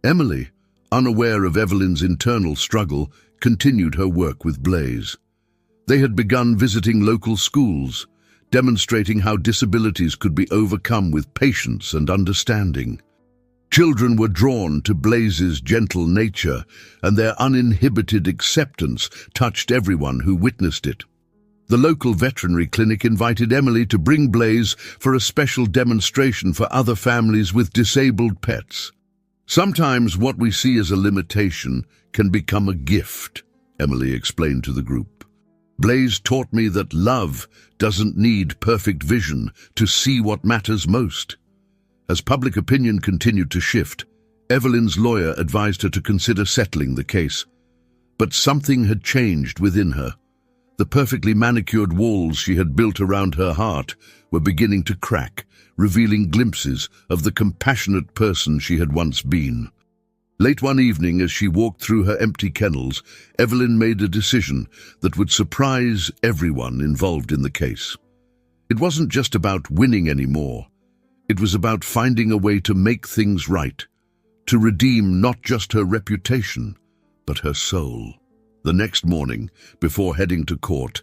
Emily, unaware of Evelyn's internal struggle, continued her work with Blaze. They had begun visiting local schools, demonstrating how disabilities could be overcome with patience and understanding. Children were drawn to Blaze's gentle nature, and their uninhibited acceptance touched everyone who witnessed it. The local veterinary clinic invited Emily to bring Blaze for a special demonstration for other families with disabled pets. "Sometimes what we see as a limitation can become a gift," Emily explained to the group. "Blaze taught me that love doesn't need perfect vision to see what matters most." As public opinion continued to shift, Evelyn's lawyer advised her to consider settling the case. But something had changed within her. The perfectly manicured walls she had built around her heart were beginning to crack, revealing glimpses of the compassionate person she had once been. Late one evening, as she walked through her empty kennels, Evelyn made a decision that would surprise everyone involved in the case. It wasn't just about winning anymore. It was about finding a way to make things right, to redeem not just her reputation, but her soul. The next morning, before heading to court,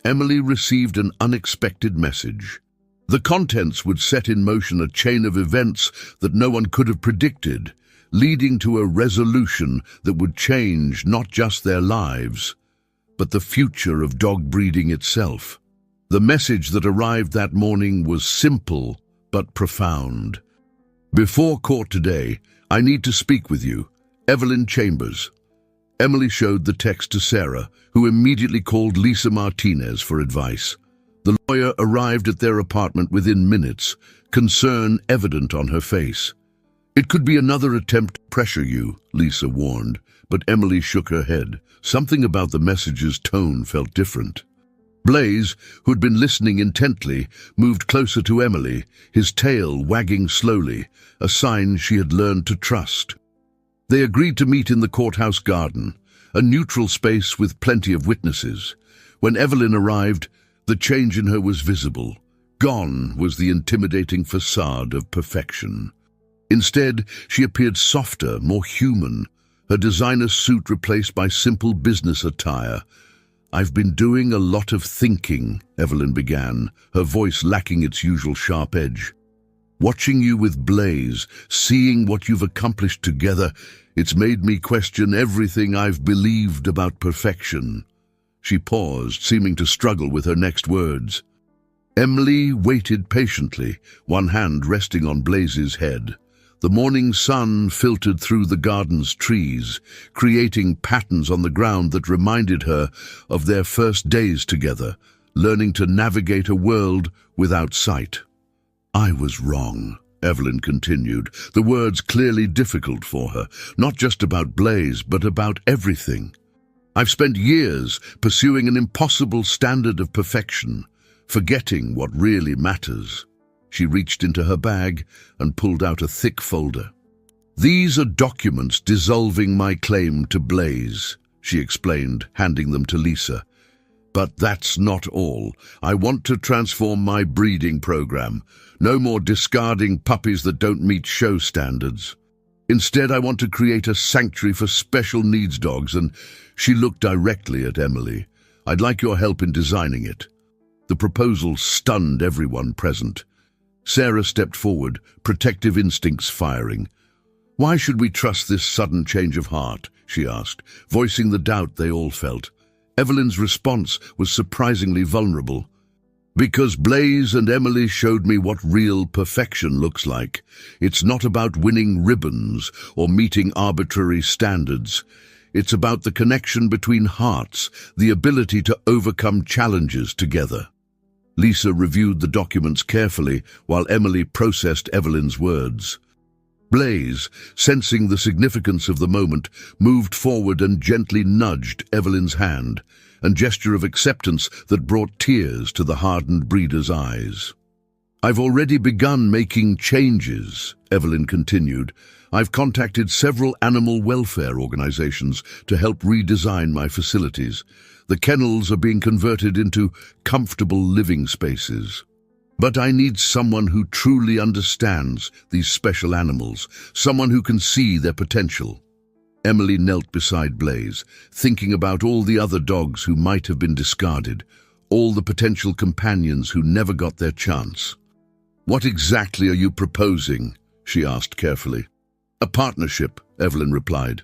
Emily received an unexpected message. The contents would set in motion a chain of events that no one could have predicted, leading to a resolution that would change not just their lives, but the future of dog breeding itself. The message that arrived that morning was simple but profound. "Before court today, I need to speak with you. Evelyn Chambers." Emily showed the text to Sarah, who immediately called Lisa Martinez for advice. The lawyer arrived at their apartment within minutes, concern evident on her face. "It could be another attempt to pressure you," Lisa warned, but Emily shook her head. Something about the message's tone felt different. Blaze, who'd been listening intently, moved closer to Emily, his tail wagging slowly, a sign she had learned to trust. They agreed to meet in the courthouse garden, a neutral space with plenty of witnesses. When Evelyn arrived, the change in her was visible. Gone was the intimidating facade of perfection. Instead, she appeared softer, more human, her designer suit replaced by simple business attire. "I've been doing a lot of thinking," Evelyn began, her voice lacking its usual sharp edge. "Watching you with Blaze, seeing what you've accomplished together, it's made me question everything I've believed about perfection." She paused, seeming to struggle with her next words. Emily waited patiently, one hand resting on Blaze's head. The morning sun filtered through the garden's trees, creating patterns on the ground that reminded her of their first days together, learning to navigate a world without sight. "I was wrong," Evelyn continued, the words clearly difficult for her, not just about Blaze, but about everything. "I've spent years pursuing an impossible standard of perfection, forgetting what really matters." She reached into her bag and pulled out a thick folder. "These are documents dissolving my claim to Blaze," she explained, handing them to Lisa. But that's not all. I want to transform my breeding program. No more discarding puppies that don't meet show standards. Instead, I want to create a sanctuary for special needs dogs, and she looked directly at Emily. I'd like your help in designing it. The proposal stunned everyone present. Sarah stepped forward, protective instincts firing. Why should we trust this sudden change of heart? She asked, voicing the doubt they all felt. Evelyn's response was surprisingly vulnerable. Because Blaze and Emily showed me what real perfection looks like. It's not about winning ribbons or meeting arbitrary standards. It's about the connection between hearts, the ability to overcome challenges together. Lisa reviewed the documents carefully while Emily processed Evelyn's words. Blaze, sensing the significance of the moment, moved forward and gently nudged Evelyn's hand, a gesture of acceptance that brought tears to the hardened breeder's eyes. I've already begun making changes, Evelyn continued. I've contacted several animal welfare organizations to help redesign my facilities. The kennels are being converted into comfortable living spaces. But I need someone who truly understands these special animals, someone who can see their potential. Emily knelt beside Blaze, thinking about all the other dogs who might have been discarded, all the potential companions who never got their chance. What exactly are you proposing? She asked carefully. A partnership, Evelyn replied.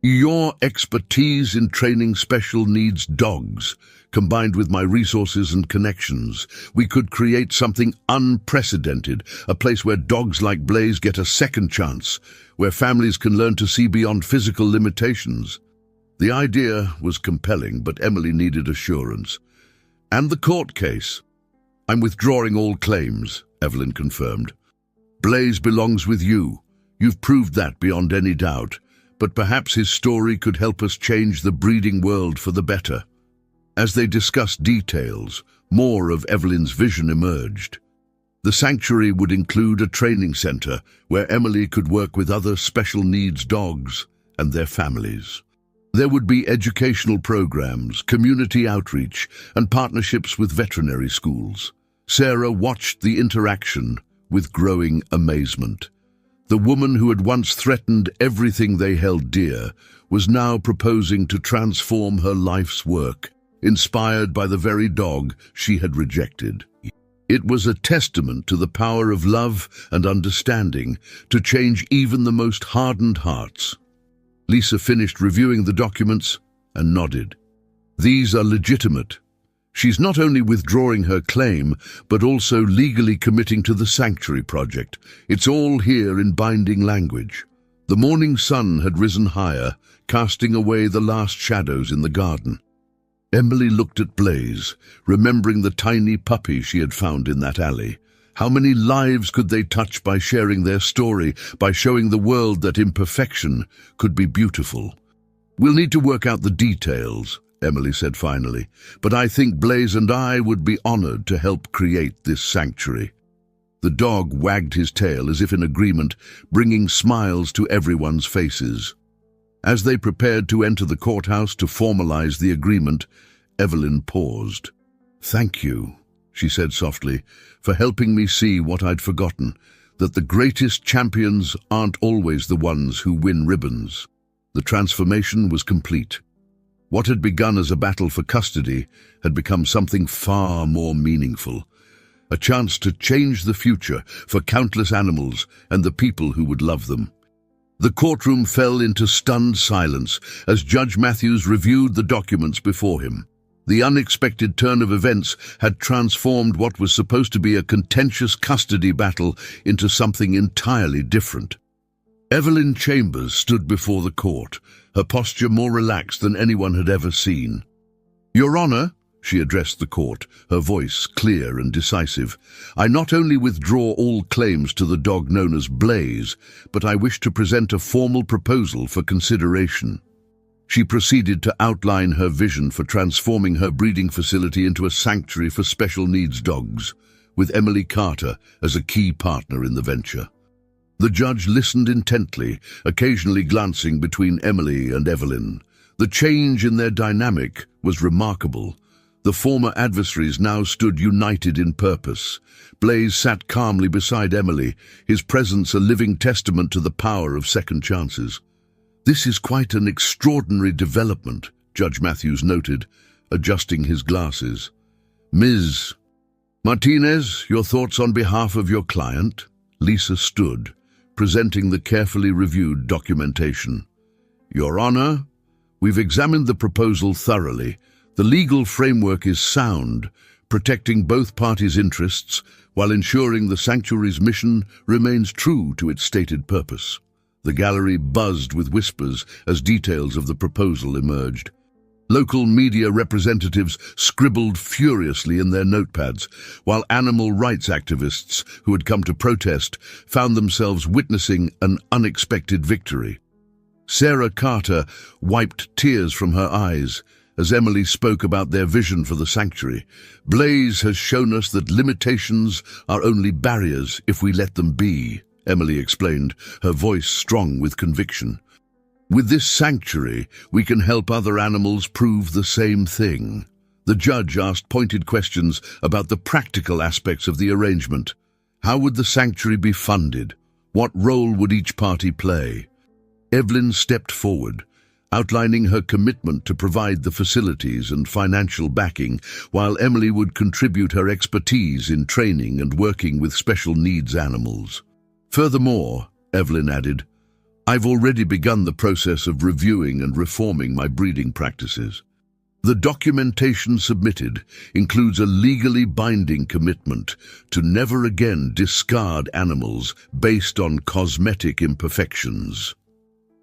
Your expertise in training special needs dogs, combined with my resources and connections, we could create something unprecedented, a place where dogs like Blaze get a second chance, where families can learn to see beyond physical limitations. The idea was compelling, but Emily needed assurance. And the court case? I'm withdrawing all claims, Evelyn confirmed. Blaze belongs with you. You've proved that beyond any doubt. But perhaps his story could help us change the breeding world for the better. As they discussed details, more of Evelyn's vision emerged. The sanctuary would include a training center where Emily could work with other special needs dogs and their families. There would be educational programs, community outreach, and partnerships with veterinary schools. Sarah watched the interaction with growing amazement. The woman who had once threatened everything they held dear was now proposing to transform her life's work, inspired by the very dog she had rejected. It was a testament to the power of love and understanding to change even the most hardened hearts. Lisa finished reviewing the documents and nodded. These are legitimate. She's not only withdrawing her claim, but also legally committing to the Sanctuary Project. It's all here in binding language. The morning sun had risen higher, casting away the last shadows in the garden. Emily looked at Blaze, remembering the tiny puppy she had found in that alley. How many lives could they touch by sharing their story, by showing the world that imperfection could be beautiful? We'll need to work out the details, Emily said finally, but I think Blaze and I would be honored to help create this sanctuary. The dog wagged his tail as if in agreement, bringing smiles to everyone's faces. As they prepared to enter the courthouse to formalize the agreement, Evelyn paused. Thank you, she said softly, for helping me see what I'd forgotten, that the greatest champions aren't always the ones who win ribbons. The transformation was complete. What had begun as a battle for custody had become something far more meaningful, a chance to change the future for countless animals and the people who would love them. The courtroom fell into stunned silence as Judge Matthews reviewed the documents before him. The unexpected turn of events had transformed what was supposed to be a contentious custody battle into something entirely different. Evelyn Chambers stood before the court, her posture more relaxed than anyone had ever seen. Your Honor, she addressed the court, her voice clear and decisive, I not only withdraw all claims to the dog known as Blaze, but I wish to present a formal proposal for consideration. She proceeded to outline her vision for transforming her breeding facility into a sanctuary for special needs dogs, with Emily Carter as a key partner in the venture. The judge listened intently, occasionally glancing between Emily and Evelyn. The change in their dynamic was remarkable. The former adversaries now stood united in purpose. Blaze sat calmly beside Emily, his presence a living testament to the power of second chances. "This is quite an extraordinary development," Judge Matthews noted, adjusting his glasses. "Ms. Martinez, your thoughts on behalf of your client?" Lisa stood, presenting the carefully reviewed documentation. "Your Honor, we've examined the proposal thoroughly. The legal framework is sound, protecting both parties' interests while ensuring the sanctuary's mission remains true to its stated purpose." The gallery buzzed with whispers as details of the proposal emerged. Local media representatives scribbled furiously in their notepads, while animal rights activists who had come to protest found themselves witnessing an unexpected victory. Sarah Carter wiped tears from her eyes as Emily spoke about their vision for the sanctuary. "Blaze has shown us that limitations are only barriers if we let them be," Emily explained, her voice strong with conviction. "With this sanctuary, we can help other animals prove the same thing." The judge asked pointed questions about the practical aspects of the arrangement. How would the sanctuary be funded? What role would each party play? Evelyn stepped forward, outlining her commitment to provide the facilities and financial backing, while Emily would contribute her expertise in training and working with special needs animals. "Furthermore," Evelyn added, "I've already begun the process of reviewing and reforming my breeding practices." The documentation submitted includes a legally binding commitment to never again discard animals based on cosmetic imperfections.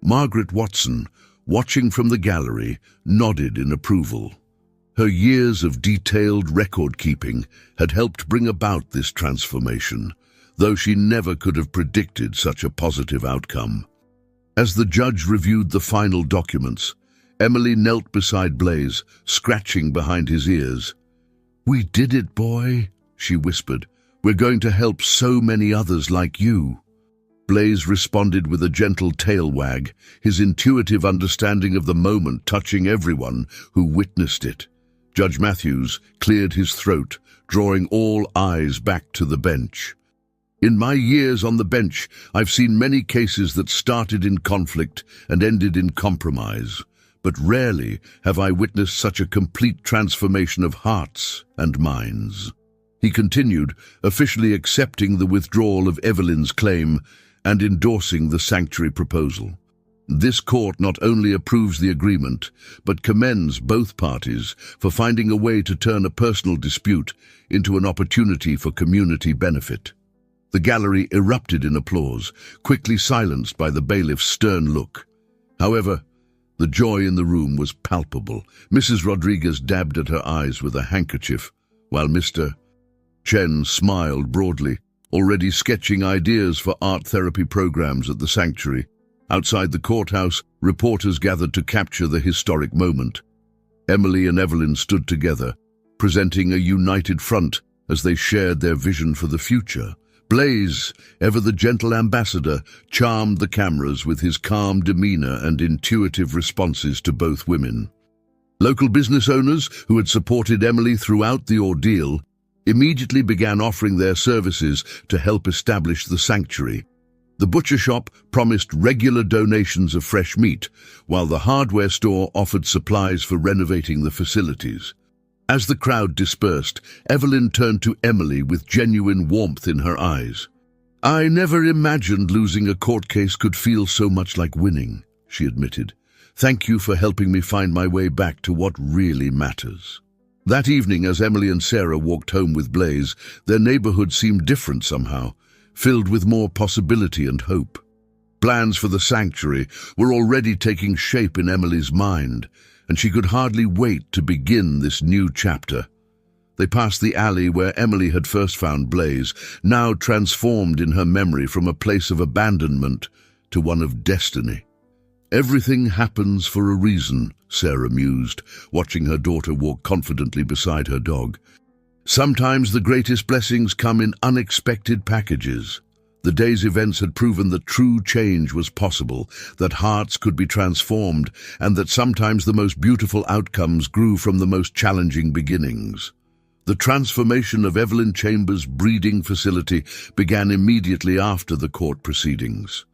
Margaret Watson, watching from the gallery, nodded in approval. Her years of detailed record-keeping had helped bring about this transformation, though she never could have predicted such a positive outcome. As the judge reviewed the final documents, Emily knelt beside Blaze, scratching behind his ears. "We did it, boy," she whispered. "We're going to help so many others like you." Blaze responded with a gentle tail wag, his intuitive understanding of the moment touching everyone who witnessed it. Judge Matthews cleared his throat, drawing all eyes back to the bench. "In my years on the bench, I've seen many cases that started in conflict and ended in compromise, but rarely have I witnessed such a complete transformation of hearts and minds." He continued, officially accepting the withdrawal of Evelyn's claim and endorsing the sanctuary proposal. "This court not only approves the agreement, but commends both parties for finding a way to turn a personal dispute into an opportunity for community benefit." The gallery erupted in applause, quickly silenced by the bailiff's stern look. However, the joy in the room was palpable. Mrs. Rodriguez dabbed at her eyes with a handkerchief, while Mr. Chen smiled broadly, already sketching ideas for art therapy programs at the sanctuary. Outside the courthouse, reporters gathered to capture the historic moment. Emily and Evelyn stood together, presenting a united front as they shared their vision for the future. Blaze, ever the gentle ambassador, charmed the cameras with his calm demeanor and intuitive responses to both women. Local business owners, who had supported Emily throughout the ordeal, immediately began offering their services to help establish the sanctuary. The butcher shop promised regular donations of fresh meat, while the hardware store offered supplies for renovating the facilities. As the crowd dispersed, Evelyn turned to Emily with genuine warmth in her eyes. "I never imagined losing a court case could feel so much like winning," she admitted. "Thank you for helping me find my way back to what really matters." That evening, as Emily and Sarah walked home with Blaze, their neighborhood seemed different somehow, filled with more possibility and hope. Plans for the sanctuary were already taking shape in Emily's mind, and she could hardly wait to begin this new chapter. They passed the alley where Emily had first found Blaze, now transformed in her memory from a place of abandonment to one of destiny. "Everything happens for a reason," Sarah mused, watching her daughter walk confidently beside her dog. "Sometimes the greatest blessings come in unexpected packages." The day's events had proven that true change was possible, that hearts could be transformed, and that sometimes the most beautiful outcomes grew from the most challenging beginnings. The transformation of Evelyn Chambers' breeding facility began immediately after the court proceedings.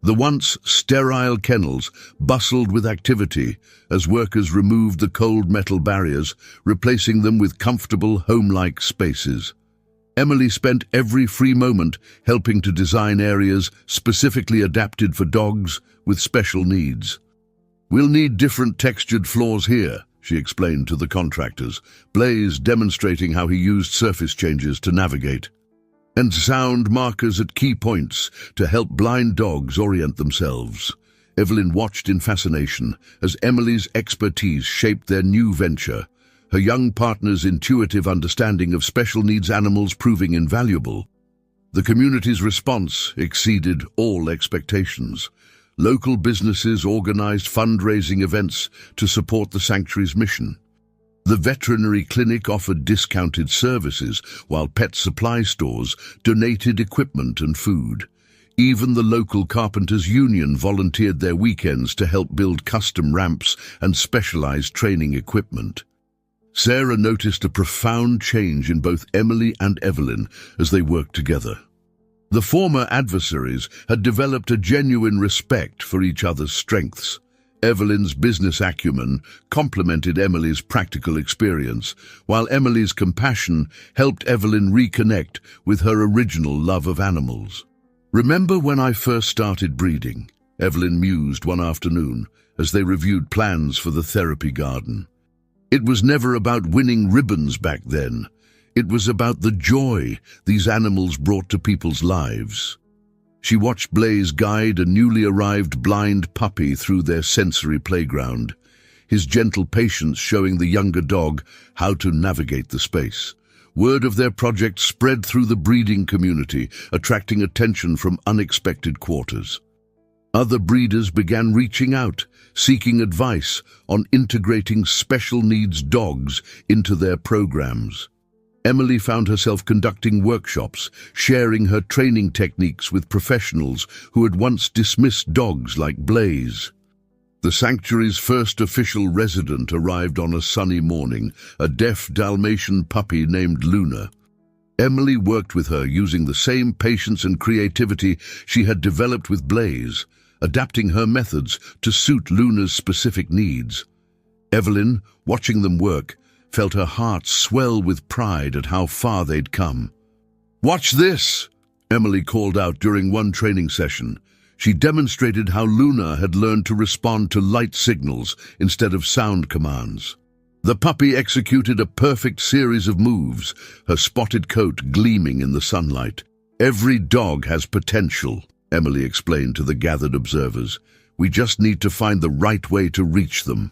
The once sterile kennels bustled with activity as workers removed the cold metal barriers, replacing them with comfortable, home-like spaces. Emily spent every free moment helping to design areas specifically adapted for dogs with special needs. "We'll need different textured floors here," she explained to the contractors, Blaze demonstrating how he used surface changes to navigate, and sound markers at key points to help blind dogs orient themselves. Evelyn watched in fascination as Emily's expertise shaped their new venture, her young partner's intuitive understanding of special needs animals proving invaluable. The community's response exceeded all expectations. Local businesses organized fundraising events to support the sanctuary's mission. The veterinary clinic offered discounted services, while pet supply stores donated equipment and food. Even the local carpenters' union volunteered their weekends to help build custom ramps and specialized training equipment. Sarah noticed a profound change in both Emily and Evelyn as they worked together. The former adversaries had developed a genuine respect for each other's strengths. Evelyn's business acumen complemented Emily's practical experience, while Emily's compassion helped Evelyn reconnect with her original love of animals. "Remember when I first started breeding?" Evelyn mused one afternoon as they reviewed plans for the therapy garden. "It was never about winning ribbons back then. It was about the joy these animals brought to people's lives." She watched Blaze guide a newly arrived blind puppy through their sensory playground, his gentle patience showing the younger dog how to navigate the space. Word of their project spread through the breeding community, attracting attention from unexpected quarters. Other breeders began reaching out, seeking advice on integrating special needs dogs into their programs. Emily found herself conducting workshops, sharing her training techniques with professionals who had once dismissed dogs like Blaze. The sanctuary's first official resident arrived on a sunny morning, a deaf Dalmatian puppy named Luna. Emily worked with her using the same patience and creativity she had developed with Blaze, adapting her methods to suit Luna's specific needs. Evelyn, watching them work, felt her heart swell with pride at how far they'd come. "Watch this!" Emily called out during one training session. She demonstrated how Luna had learned to respond to light signals instead of sound commands. The puppy executed a perfect series of moves, her spotted coat gleaming in the sunlight. "Every dog has potential," Emily explained to the gathered observers. "We just need to find the right way to reach them."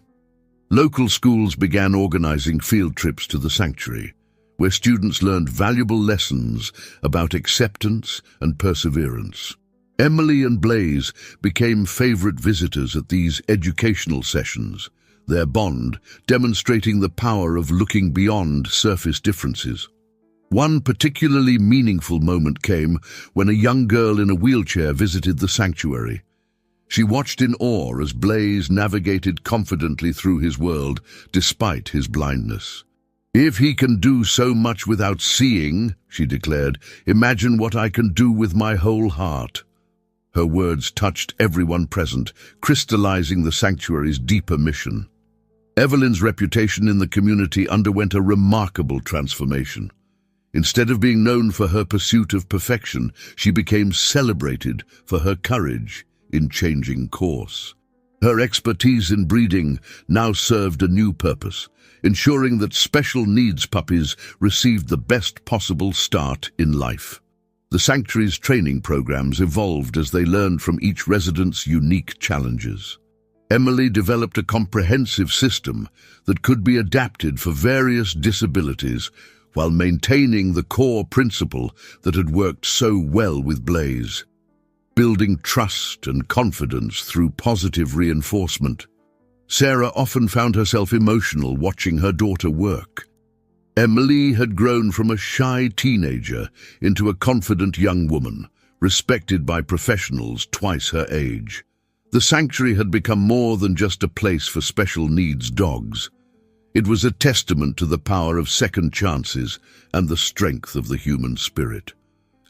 Local schools began organizing field trips to the sanctuary, where students learned valuable lessons about acceptance and perseverance. Emily and Blaze became favorite visitors at these educational sessions, their bond demonstrating the power of looking beyond surface differences. One particularly meaningful moment came when a young girl in a wheelchair visited the sanctuary. She watched in awe as Blaze navigated confidently through his world despite his blindness. "If he can do so much without seeing," she declared, "imagine what I can do with my whole heart." Her words touched everyone present, crystallizing the sanctuary's deeper mission. Evelyn's reputation in the community underwent a remarkable transformation. Instead of being known for her pursuit of perfection, she became celebrated for her courage in changing course. Her expertise in breeding now served a new purpose, ensuring that special needs puppies received the best possible start in life. The sanctuary's training programs evolved as they learned from each resident's unique challenges. Emily developed a comprehensive system that could be adapted for various disabilities while maintaining the core principle that had worked so well with Blaze: building trust and confidence through positive reinforcement. Sarah often found herself emotional watching her daughter work. Emily had grown from a shy teenager into a confident young woman, respected by professionals twice her age. The sanctuary had become more than just a place for special needs dogs. It was a testament to the power of second chances and the strength of the human spirit.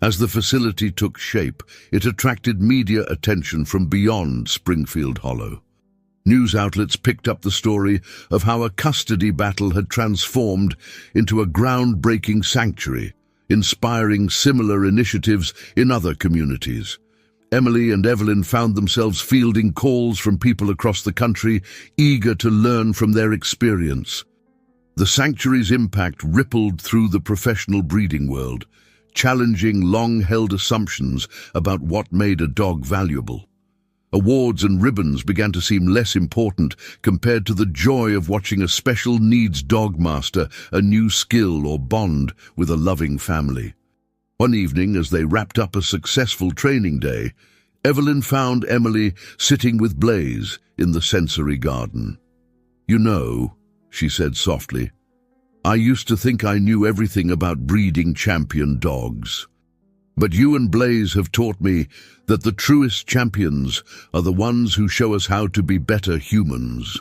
As the facility took shape, it attracted media attention from beyond Springfield Hollow. News outlets picked up the story of how a custody battle had transformed into a groundbreaking sanctuary, inspiring similar initiatives in other communities. Emily and Evelyn found themselves fielding calls from people across the country, eager to learn from their experience. The sanctuary's impact rippled through the professional breeding world, challenging long-held assumptions about what made a dog valuable. Awards and ribbons began to seem less important compared to the joy of watching a special needs dog master a new skill or bond with a loving family. One evening, as they wrapped up a successful training day, Evelyn found Emily sitting with Blaze in the sensory garden. "You know," she said softly, "I used to think I knew everything about breeding champion dogs. But you and Blaze have taught me that the truest champions are the ones who show us how to be better humans."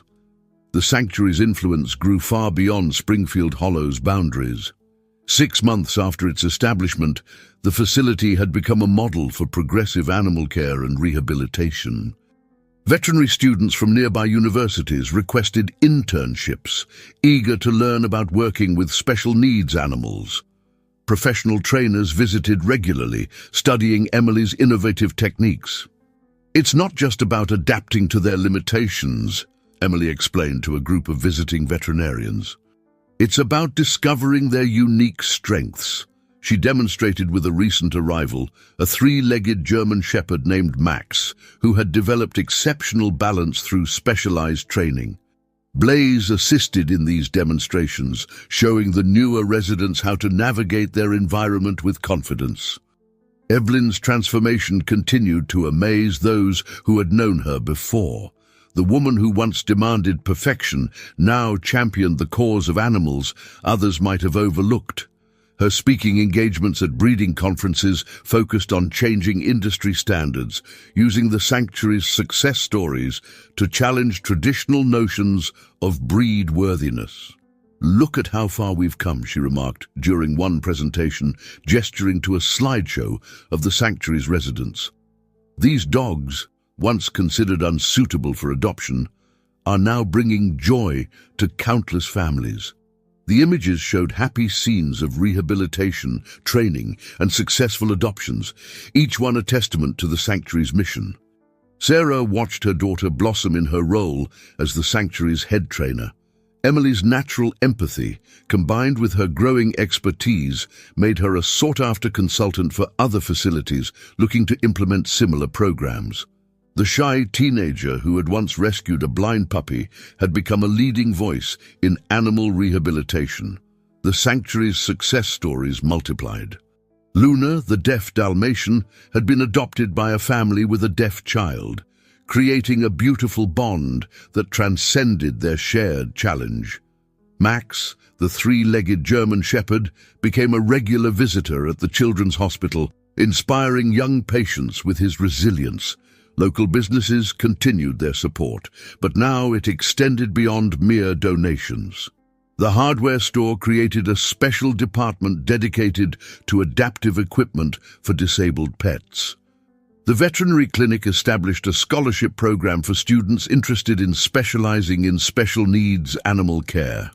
The sanctuary's influence grew far beyond Springfield Hollow's boundaries. 6 months after its establishment, the facility had become a model for progressive animal care and rehabilitation. Veterinary students from nearby universities requested internships, eager to learn about working with special needs animals. Professional trainers visited regularly, studying Emily's innovative techniques. "It's not just about adapting to their limitations," Emily explained to a group of visiting veterinarians. "It's about discovering their unique strengths." She demonstrated with a recent arrival, a 3-legged German Shepherd named Max, who had developed exceptional balance through specialized training. Blaze assisted in these demonstrations, showing the newer residents how to navigate their environment with confidence. Evelyn's transformation continued to amaze those who had known her before. The woman who once demanded perfection now championed the cause of animals others might have overlooked. Her speaking engagements at breeding conferences focused on changing industry standards, using the sanctuary's success stories to challenge traditional notions of breed worthiness. "Look at how far we've come," she remarked during one presentation, gesturing to a slideshow of the sanctuary's residents. "These dogs, once considered unsuitable for adoption, are now bringing joy to countless families." The images showed happy scenes of rehabilitation, training, and successful adoptions, each one a testament to the sanctuary's mission. Sarah watched her daughter blossom in her role as the sanctuary's head trainer. Emily's natural empathy, combined with her growing expertise, made her a sought-after consultant for other facilities looking to implement similar programs. The shy teenager who had once rescued a blind puppy had become a leading voice in animal rehabilitation. The sanctuary's success stories multiplied. Luna, the deaf Dalmatian, had been adopted by a family with a deaf child, creating a beautiful bond that transcended their shared challenge. Max, the 3-legged German Shepherd, became a regular visitor at the Children's Hospital, inspiring young patients with his resilience. Local businesses continued their support, but now it extended beyond mere donations. The hardware store created a special department dedicated to adaptive equipment for disabled pets. The veterinary clinic established a scholarship program for students interested in specializing in special needs animal care.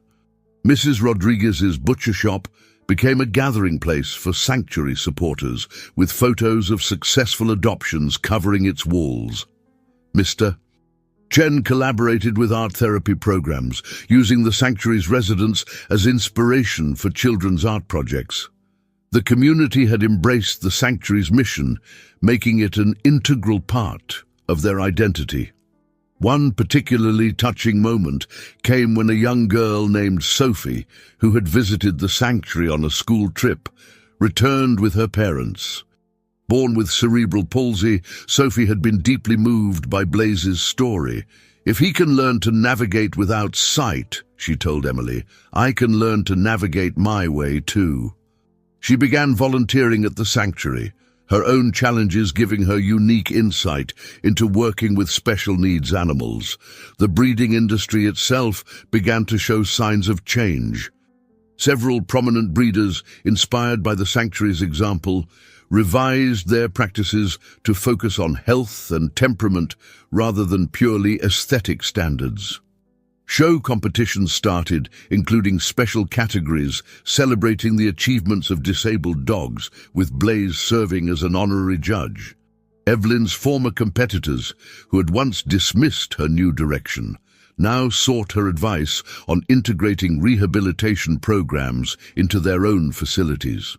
Mrs. Rodriguez's butcher shop became a gathering place for sanctuary supporters, with photos of successful adoptions covering its walls. Mr. Chen collaborated with art therapy programs, using the sanctuary's residents as inspiration for children's art projects. The community had embraced the sanctuary's mission, making it an integral part of their identity. One particularly touching moment came when a young girl named Sophie, who had visited the sanctuary on a school trip, returned with her parents. Born with cerebral palsy, Sophie had been deeply moved by Blaze's story. "If he can learn to navigate without sight," she told Emily, "I can learn to navigate my way too." She began volunteering at the sanctuary, her own challenges giving her unique insight into working with special needs animals. The breeding industry itself began to show signs of change. Several prominent breeders, inspired by the sanctuary's example, revised their practices to focus on health and temperament rather than purely aesthetic standards. Show competitions started, including special categories celebrating the achievements of disabled dogs, with Blaze serving as an honorary judge. Evelyn's former competitors, who had once dismissed her new direction, now sought her advice on integrating rehabilitation programs into their own facilities.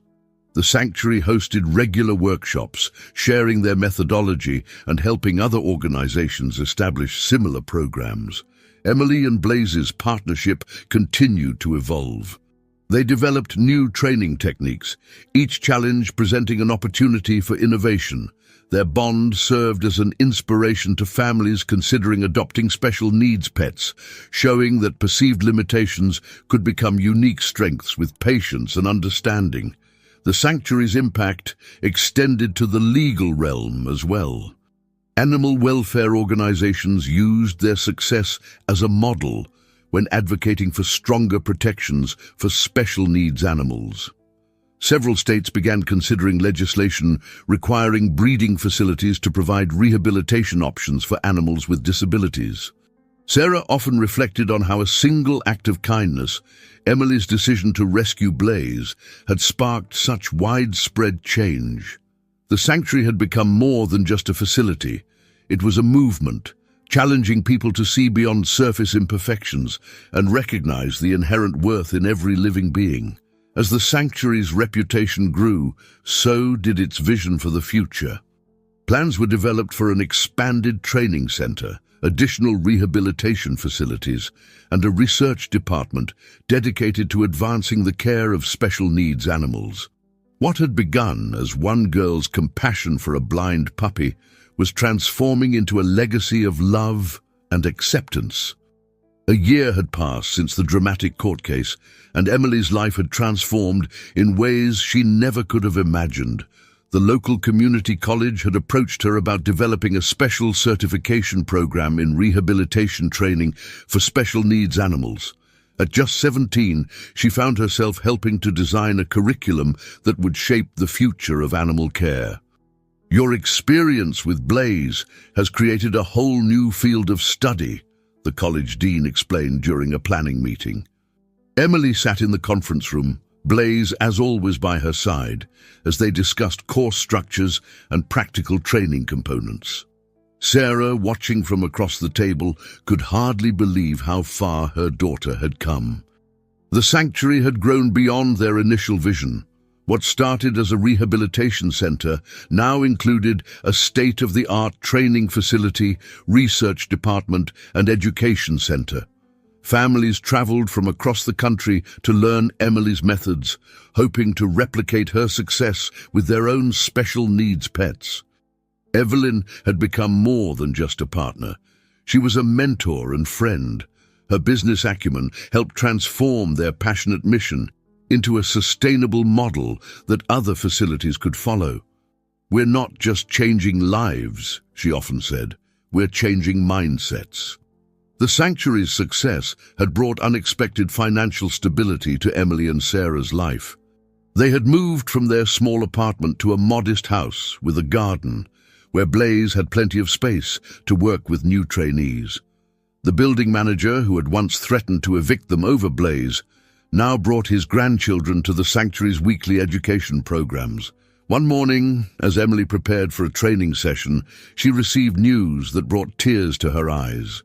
The sanctuary hosted regular workshops, sharing their methodology and helping other organizations establish similar programs. Emily and Blaze's partnership continued to evolve. They developed new training techniques, each challenge presenting an opportunity for innovation. Their bond served as an inspiration to families considering adopting special needs pets, showing that perceived limitations could become unique strengths with patience and understanding. The sanctuary's impact extended to the legal realm as well. Animal welfare organizations used their success as a model when advocating for stronger protections for special needs animals. Several states began considering legislation requiring breeding facilities to provide rehabilitation options for animals with disabilities. Sarah often reflected on how a single act of kindness, Emily's decision to rescue Blaze, had sparked such widespread change. The sanctuary had become more than just a facility. It was a movement, challenging people to see beyond surface imperfections and recognize the inherent worth in every living being. As the sanctuary's reputation grew, so did its vision for the future. Plans were developed for an expanded training center, additional rehabilitation facilities, and a research department dedicated to advancing the care of special needs animals. What had begun as one girl's compassion for a blind puppy was transforming into a legacy of love and acceptance. A year had passed since the dramatic court case, and Emily's life had transformed in ways she never could have imagined. The local community college had approached her about developing a special certification program in rehabilitation training for special needs animals. At just 17, she found herself helping to design a curriculum that would shape the future of animal care. "Your experience with Blaze has created a whole new field of study," the college dean explained during a planning meeting. Emily sat in the conference room, Blaze as always by her side, as they discussed course structures and practical training components. Sarah, watching from across the table, could hardly believe how far her daughter had come. The sanctuary had grown beyond their initial vision. What started as a rehabilitation center now included a state-of-the-art training facility, research department, and education center. Families traveled from across the country to learn Emily's methods, hoping to replicate her success with their own special needs pets. Evelyn had become more than just a partner. She was a mentor and friend. Her business acumen helped transform their passionate mission into a sustainable model that other facilities could follow. "We're not just changing lives," she often said. "We're changing mindsets." The sanctuary's success had brought unexpected financial stability to Emily and Sarah's life. They had moved from their small apartment to a modest house with a garden, where Blaze had plenty of space to work with new trainees. The building manager, who had once threatened to evict them over Blaze, now brought his grandchildren to the sanctuary's weekly education programs. One morning, as Emily prepared for a training session, she received news that brought tears to her eyes.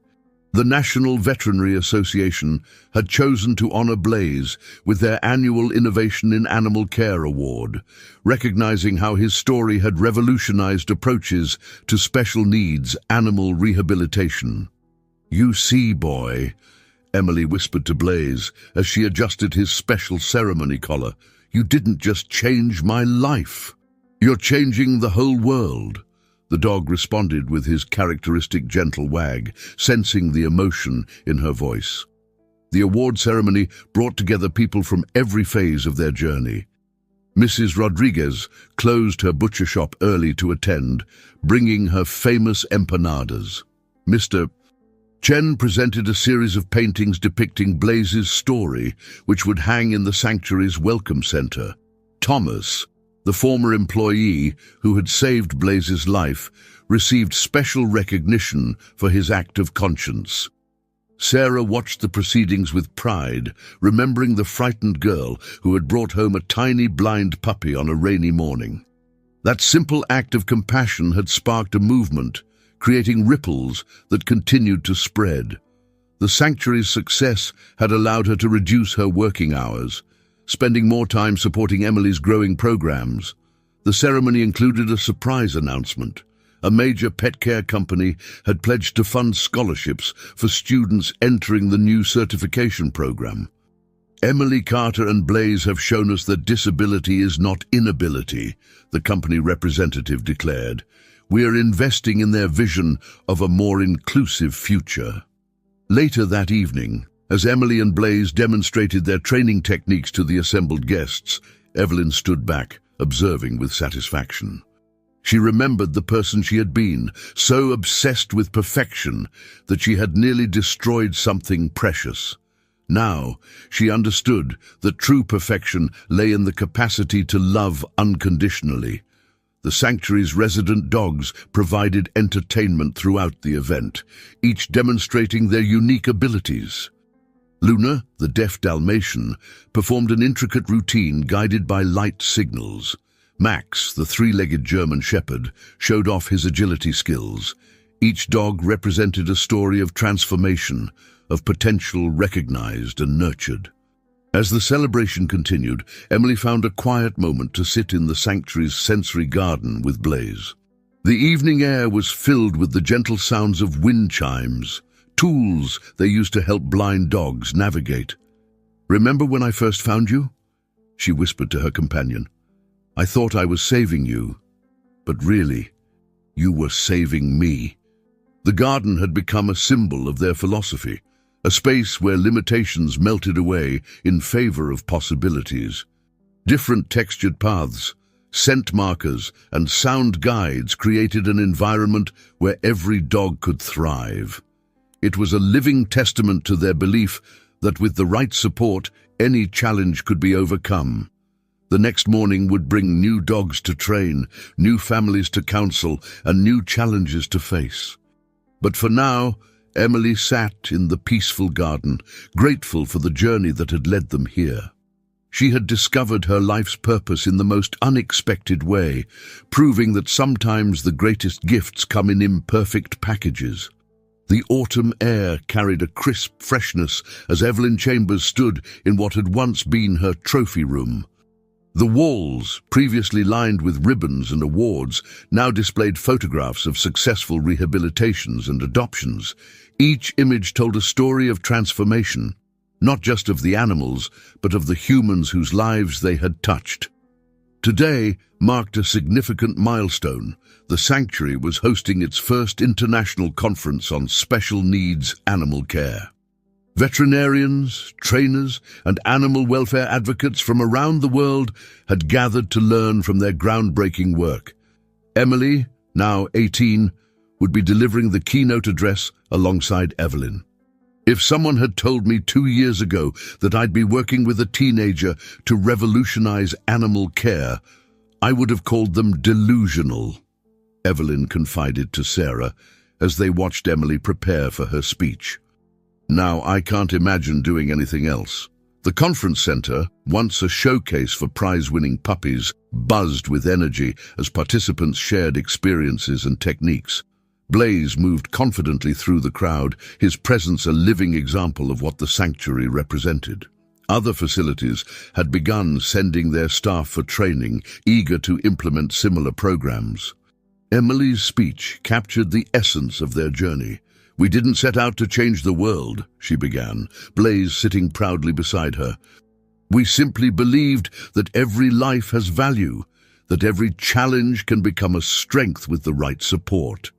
The National Veterinary Association had chosen to honor Blaze with their annual Innovation in Animal Care Award, recognizing how his story had revolutionized approaches to special needs animal rehabilitation. "You see, boy," Emily whispered to Blaze as she adjusted his special ceremony collar, "you didn't just change my life. You're changing the whole world." The dog responded with his characteristic gentle wag, sensing the emotion in her voice. The award ceremony brought together people from every phase of their journey. Mrs. Rodriguez closed her butcher shop early to attend, bringing her famous empanadas. Mr. Chen presented a series of paintings depicting Blaze's story, which would hang in the sanctuary's welcome center. Thomas, the former employee who had saved Blaze's life, received special recognition for his act of conscience. Sarah watched the proceedings with pride, remembering the frightened girl who had brought home a tiny blind puppy on a rainy morning. That simple act of compassion had sparked a movement, creating ripples that continued to spread. The sanctuary's success had allowed her to reduce her working hours, spending more time supporting Emily's growing programs. The ceremony included a surprise announcement. A major pet care company had pledged to fund scholarships for students entering the new certification program. Emily Carter and Blaze have shown us that disability is not inability, the company representative declared. We are investing in their vision of a more inclusive future. Later that evening, as Emily and Blaze demonstrated their training techniques to the assembled guests, Evelyn stood back, observing with satisfaction. She remembered the person she had been, so obsessed with perfection that she had nearly destroyed something precious. Now, she understood that true perfection lay in the capacity to love unconditionally. The sanctuary's resident dogs provided entertainment throughout the event, each demonstrating their unique abilities. Luna, the deaf Dalmatian, performed an intricate routine guided by light signals. Max, the three-legged German shepherd, showed off his agility skills. Each dog represented a story of transformation, of potential recognized and nurtured. As the celebration continued, Emily found a quiet moment to sit in the sanctuary's sensory garden with Blaze. The evening air was filled with the gentle sounds of wind chimes, tools they used to help blind dogs navigate. "Remember when I first found you?" she whispered to her companion. "I thought I was saving you, but really, you were saving me." The garden had become a symbol of their philosophy, a space where limitations melted away in favor of possibilities. Different textured paths, scent markers, and sound guides created an environment where every dog could thrive. It was a living testament to their belief that with the right support, any challenge could be overcome. The next morning would bring new dogs to train, new families to counsel, and new challenges to face. But for now, Emily sat in the peaceful garden, grateful for the journey that had led them here. She had discovered her life's purpose in the most unexpected way, proving that sometimes the greatest gifts come in imperfect packages. The autumn air carried a crisp freshness as Evelyn Chambers stood in what had once been her trophy room. The walls, previously lined with ribbons and awards, now displayed photographs of successful rehabilitations and adoptions. Each image told a story of transformation, not just of the animals, but of the humans whose lives they had touched. Today marked a significant milestone. The sanctuary was hosting its first international conference on special needs animal care. Veterinarians, trainers, and animal welfare advocates from around the world had gathered to learn from their groundbreaking work. Emily, now 18, would be delivering the keynote address alongside Evelyn. If someone had told me 2 years ago that I'd be working with a teenager to revolutionize animal care, I would have called them delusional, Evelyn confided to Sarah as they watched Emily prepare for her speech. Now I can't imagine doing anything else. The conference center, once a showcase for prize-winning puppies, buzzed with energy as participants shared experiences and techniques. Blaze moved confidently through the crowd, his presence a living example of what the sanctuary represented. Other facilities had begun sending their staff for training, eager to implement similar programs. Emily's speech captured the essence of their journey. "We didn't set out to change the world," she began, Blaze sitting proudly beside her. "We simply believed that every life has value, that every challenge can become a strength with the right support."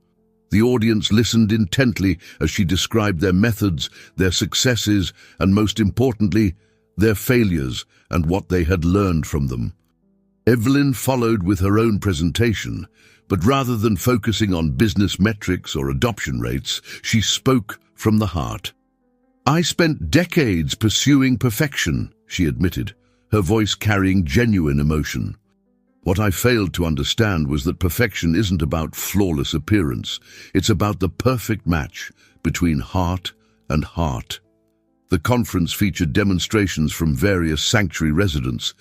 The audience listened intently as she described their methods, their successes, and most importantly, their failures and what they had learned from them. Evelyn followed with her own presentation, but rather than focusing on business metrics or adoption rates, she spoke from the heart. "I spent decades pursuing perfection," she admitted, her voice carrying genuine emotion. "What I failed to understand was that perfection isn't about flawless appearance. It's about the perfect match between heart and heart." The conference featured demonstrations from various sanctuary residents.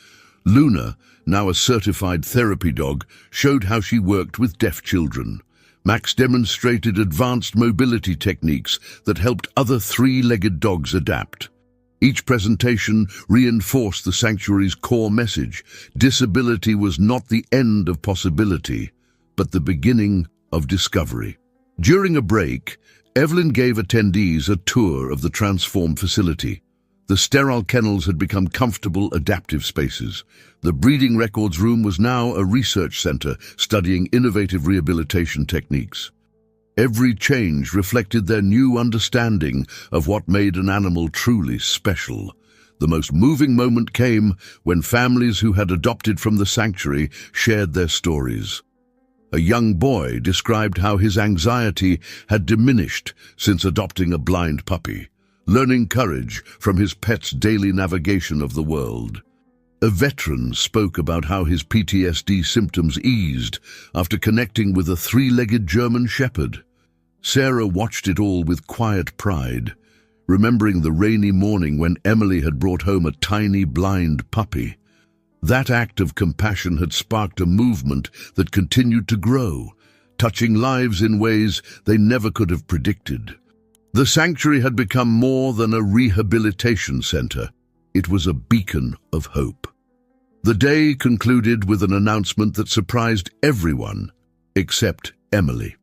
Luna, now a certified therapy dog, showed how she worked with deaf children. Max demonstrated advanced mobility techniques that helped other three-legged dogs adapt. Each presentation reinforced the sanctuary's core message: disability was not the end of possibility, but the beginning of discovery. During a break, Evelyn gave attendees a tour of the transformed facility. The sterile kennels had become comfortable, adaptive spaces. The breeding records room was now a research center studying innovative rehabilitation techniques. Every change reflected their new understanding of what made an animal truly special. The most moving moment came when families who had adopted from the sanctuary shared their stories. A young boy described how his anxiety had diminished since adopting a blind puppy, learning courage from his pet's daily navigation of the world. A veteran spoke about how his PTSD symptoms eased after connecting with a three-legged German shepherd. Sarah watched it all with quiet pride, remembering the rainy morning when Emily had brought home a tiny blind puppy. That act of compassion had sparked a movement that continued to grow, touching lives in ways they never could have predicted. The sanctuary had become more than a rehabilitation center. It was a beacon of hope. The day concluded with an announcement that surprised everyone except Emily.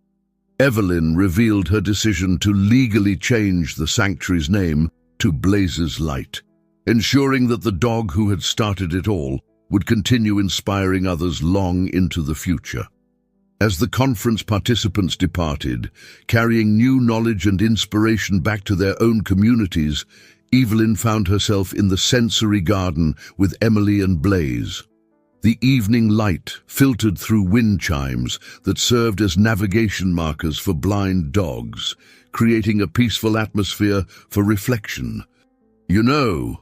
Evelyn revealed her decision to legally change the sanctuary's name to Blazes Light, ensuring that the dog who had started it all would continue inspiring others long into the future. As the conference participants departed, carrying new knowledge and inspiration back to their own communities, Evelyn found herself in the sensory garden with Emily and Blaze. The evening light filtered through wind chimes that served as navigation markers for blind dogs, creating a peaceful atmosphere for reflection. "You know,"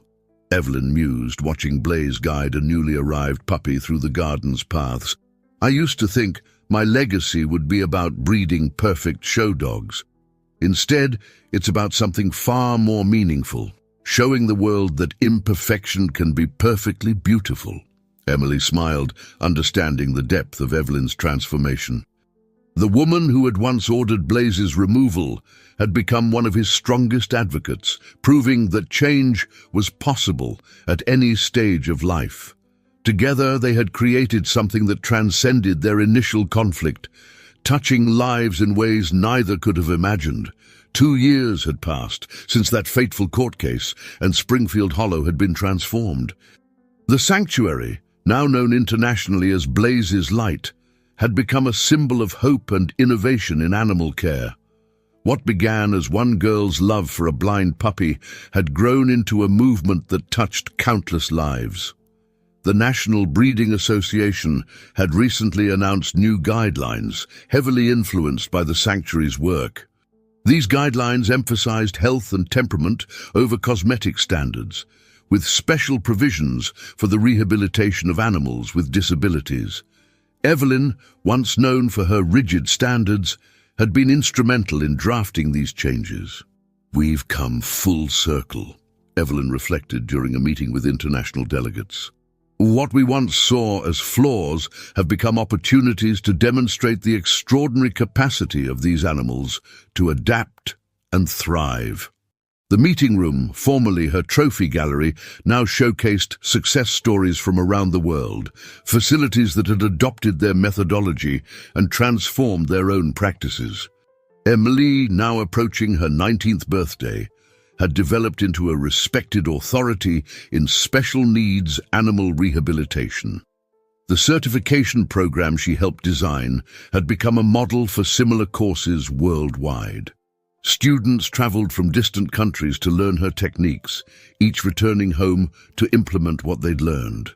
Evelyn mused, watching Blaze guide a newly arrived puppy through the garden's paths, "I used to think my legacy would be about breeding perfect show dogs. Instead, it's about something far more meaningful, showing the world that imperfection can be perfectly beautiful." Emily smiled, understanding the depth of Evelyn's transformation. The woman who had once ordered Blaze's removal had become one of his strongest advocates, proving that change was possible at any stage of life. Together, they had created something that transcended their initial conflict, touching lives in ways neither could have imagined. 2 years had passed since that fateful court case, and Springfield Hollow had been transformed. The sanctuary, now known internationally as Blazes Light, had become a symbol of hope and innovation in animal care. What began as one girl's love for a blind puppy had grown into a movement that touched countless lives. The National Breeding Association had recently announced new guidelines, heavily influenced by the sanctuary's work. These guidelines emphasized health and temperament over cosmetic standards, with special provisions for the rehabilitation of animals with disabilities. Evelyn, once known for her rigid standards, had been instrumental in drafting these changes. "We've come full circle," Evelyn reflected during a meeting with international delegates. "What we once saw as flaws have become opportunities to demonstrate the extraordinary capacity of these animals to adapt and thrive." The meeting room, formerly her trophy gallery, now showcased success stories from around the world, facilities that had adopted their methodology and transformed their own practices. Emily, now approaching her 19th birthday, had developed into a respected authority in special needs animal rehabilitation. The certification program she helped design had become a model for similar courses worldwide. Students traveled from distant countries to learn her techniques, each returning home to implement what they'd learned.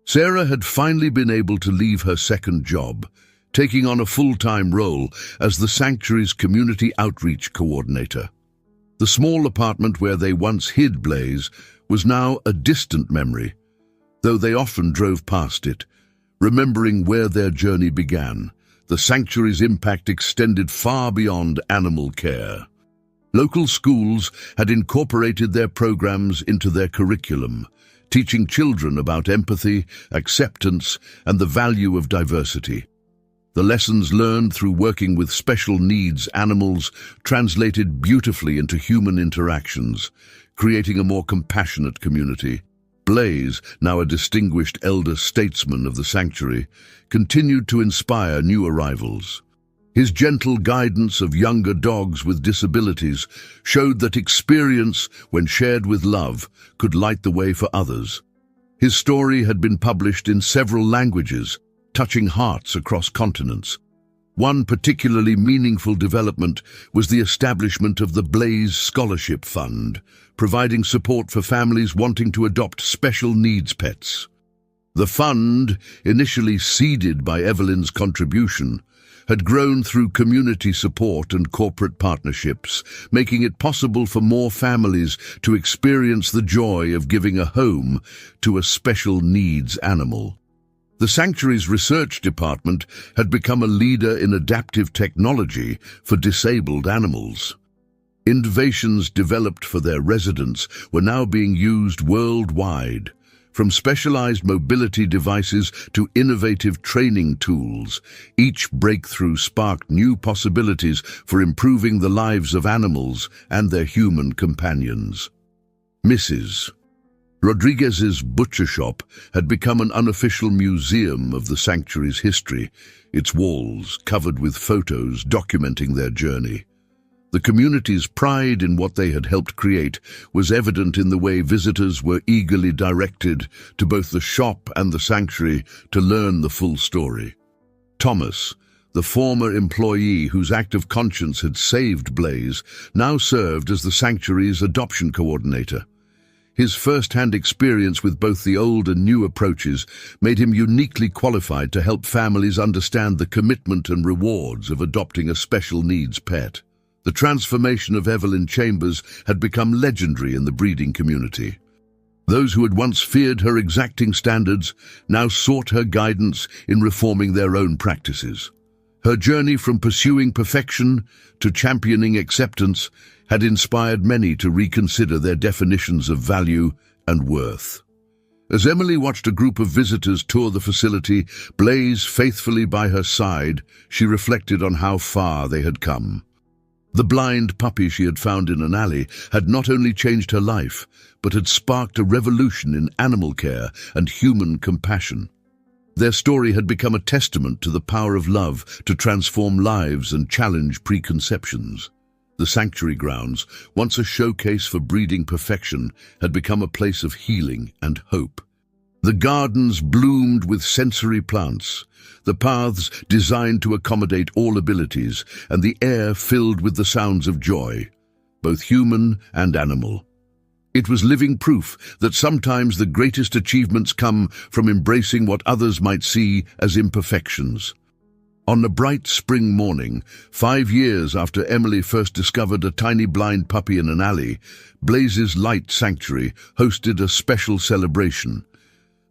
Sarah had finally been able to leave her second job, taking on a full-time role as the sanctuary's community outreach coordinator. The small apartment where they once hid Blaze was now a distant memory, though they often drove past it, remembering where their journey began. The sanctuary's impact extended far beyond animal care. Local schools had incorporated their programs into their curriculum, teaching children about empathy, acceptance, and the value of diversity. The lessons learned through working with special needs animals translated beautifully into human interactions, creating a more compassionate community. Blaze, now a distinguished elder statesman of the sanctuary, continued to inspire new arrivals. His gentle guidance of younger dogs with disabilities showed that experience, when shared with love, could light the way for others. His story had been published in several languages, touching hearts across continents. One particularly meaningful development was the establishment of the Blaze Scholarship Fund, providing support for families wanting to adopt special needs pets. The fund, initially seeded by Evelyn's contribution, had grown through community support and corporate partnerships, making it possible for more families to experience the joy of giving a home to a special needs animal. The sanctuary's research department had become a leader in adaptive technology for disabled animals. Innovations developed for their residents were now being used worldwide. From specialized mobility devices to innovative training tools, each breakthrough sparked new possibilities for improving the lives of animals and their human companions. Mrs. Rodriguez's butcher shop had become an unofficial museum of the sanctuary's history, its walls covered with photos documenting their journey. The community's pride in what they had helped create was evident in the way visitors were eagerly directed to both the shop and the sanctuary to learn the full story. Thomas, the former employee whose act of conscience had saved Blaze, now served as the sanctuary's adoption coordinator. His first-hand experience with both the old and new approaches made him uniquely qualified to help families understand the commitment and rewards of adopting a special needs pet. The transformation of Evelyn Chambers had become legendary in the breeding community. Those who had once feared her exacting standards now sought her guidance in reforming their own practices. Her journey from pursuing perfection to championing acceptance had inspired many to reconsider their definitions of value and worth. As Emily watched a group of visitors tour the facility, Blaze faithfully by her side, she reflected on how far they had come. The blind puppy she had found in an alley had not only changed her life, but had sparked a revolution in animal care and human compassion. Their story had become a testament to the power of love to transform lives and challenge preconceptions. The sanctuary grounds, once a showcase for breeding perfection, had become a place of healing and hope. The gardens bloomed with sensory plants, the paths designed to accommodate all abilities, and the air filled with the sounds of joy, both human and animal. It was living proof that sometimes the greatest achievements come from embracing what others might see as imperfections. On a bright spring morning, 5 years after Emily first discovered a tiny blind puppy in an alley, Blaze's Light Sanctuary hosted a special celebration.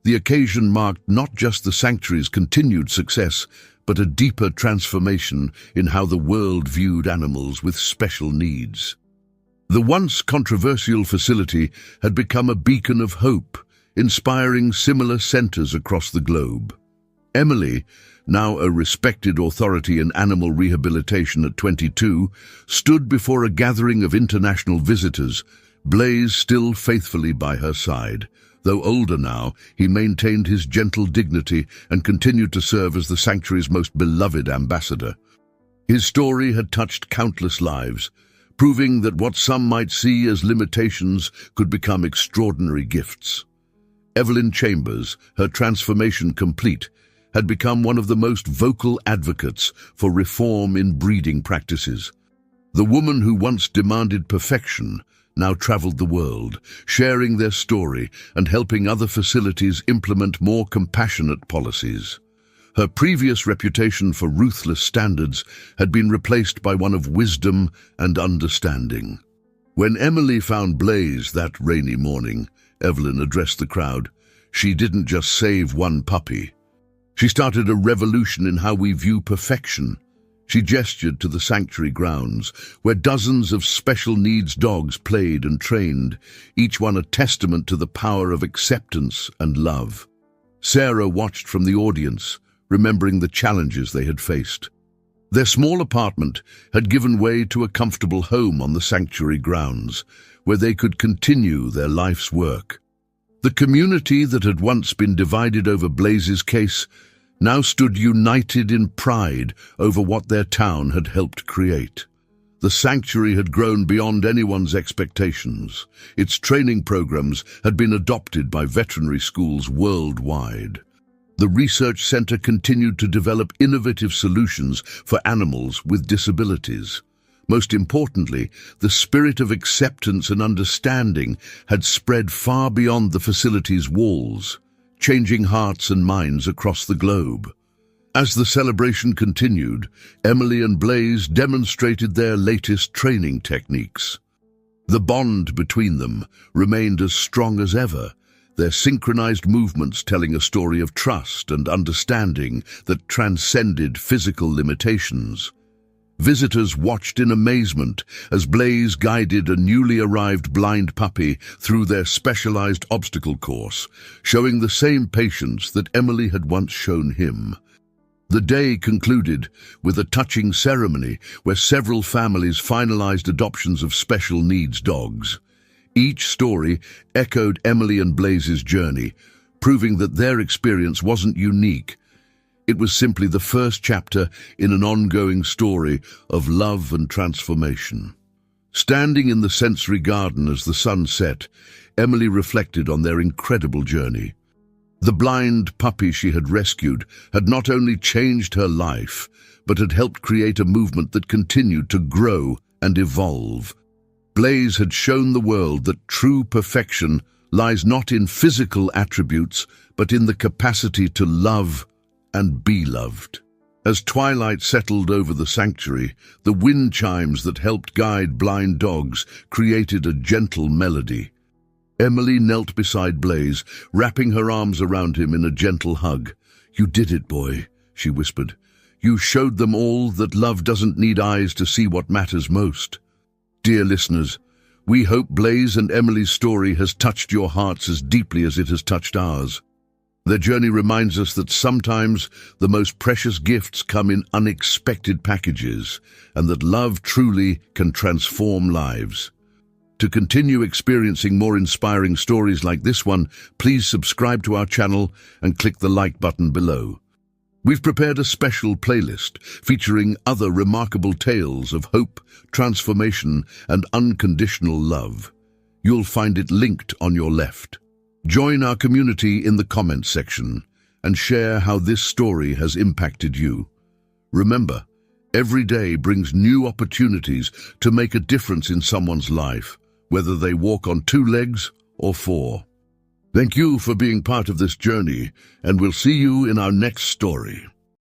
The occasion marked not just the sanctuary's continued success, but a deeper transformation in how the world viewed animals with special needs. The once controversial facility had become a beacon of hope, inspiring similar centers across the globe. Emily, now a respected authority in animal rehabilitation at 22, stood before a gathering of international visitors, Blaze still faithfully by her side. Though older now, he maintained his gentle dignity and continued to serve as the sanctuary's most beloved ambassador. His story had touched countless lives, proving that what some might see as limitations could become extraordinary gifts. Evelyn Chambers, her transformation complete, had become one of the most vocal advocates for reform in breeding practices. The woman who once demanded perfection now traveled the world, sharing their story and helping other facilities implement more compassionate policies. Her previous reputation for ruthless standards had been replaced by one of wisdom and understanding. When Emily found Blaze that rainy morning, Evelyn addressed the crowd. She didn't just save one puppy. She started a revolution in how we view perfection. She gestured to the sanctuary grounds, where dozens of special needs dogs played and trained, each one a testament to the power of acceptance and love. Sarah watched from the audience, remembering the challenges they had faced. Their small apartment had given way to a comfortable home on the sanctuary grounds, where they could continue their life's work. The community that had once been divided over Blaze's case now stood united in pride over what their town had helped create. The sanctuary had grown beyond anyone's expectations. Its training programs had been adopted by veterinary schools worldwide. The research center continued to develop innovative solutions for animals with disabilities. Most importantly, the spirit of acceptance and understanding had spread far beyond the facility's walls, changing hearts and minds across the globe. As the celebration continued, Emily and Blaze demonstrated their latest training techniques. The bond between them remained as strong as ever, their synchronized movements telling a story of trust and understanding that transcended physical limitations. Visitors watched in amazement as Blaze guided a newly arrived blind puppy through their specialized obstacle course, showing the same patience that Emily had once shown him. The day concluded with a touching ceremony where several families finalized adoptions of special needs dogs. Each story echoed Emily and Blaze's journey, proving that their experience wasn't unique. It was simply the first chapter in an ongoing story of love and transformation. Standing in the sensory garden as the sun set, Emily reflected on their incredible journey. The blind puppy she had rescued had not only changed her life, but had helped create a movement that continued to grow and evolve. Blaze had shown the world that true perfection lies not in physical attributes, but in the capacity to love and be loved. As twilight settled over the sanctuary, the wind chimes that helped guide blind dogs created a gentle melody. Emily knelt beside Blaze, wrapping her arms around him in a gentle hug. "You did it, boy," she whispered. "You showed them all that love doesn't need eyes to see what matters most." Dear listeners, we hope Blaze and Emily's story has touched your hearts as deeply as it has touched ours. Their journey reminds us that sometimes the most precious gifts come in unexpected packages, and that love truly can transform lives. To continue experiencing more inspiring stories like this one, please subscribe to our channel and click the like button below. We've prepared a special playlist featuring other remarkable tales of hope, transformation, and unconditional love. You'll find it linked on your left. Join our community in the comments section and share how this story has impacted you. Remember, every day brings new opportunities to make a difference in someone's life, whether they walk on 2 legs or 4. Thank you for being part of this journey, and we'll see you in our next story.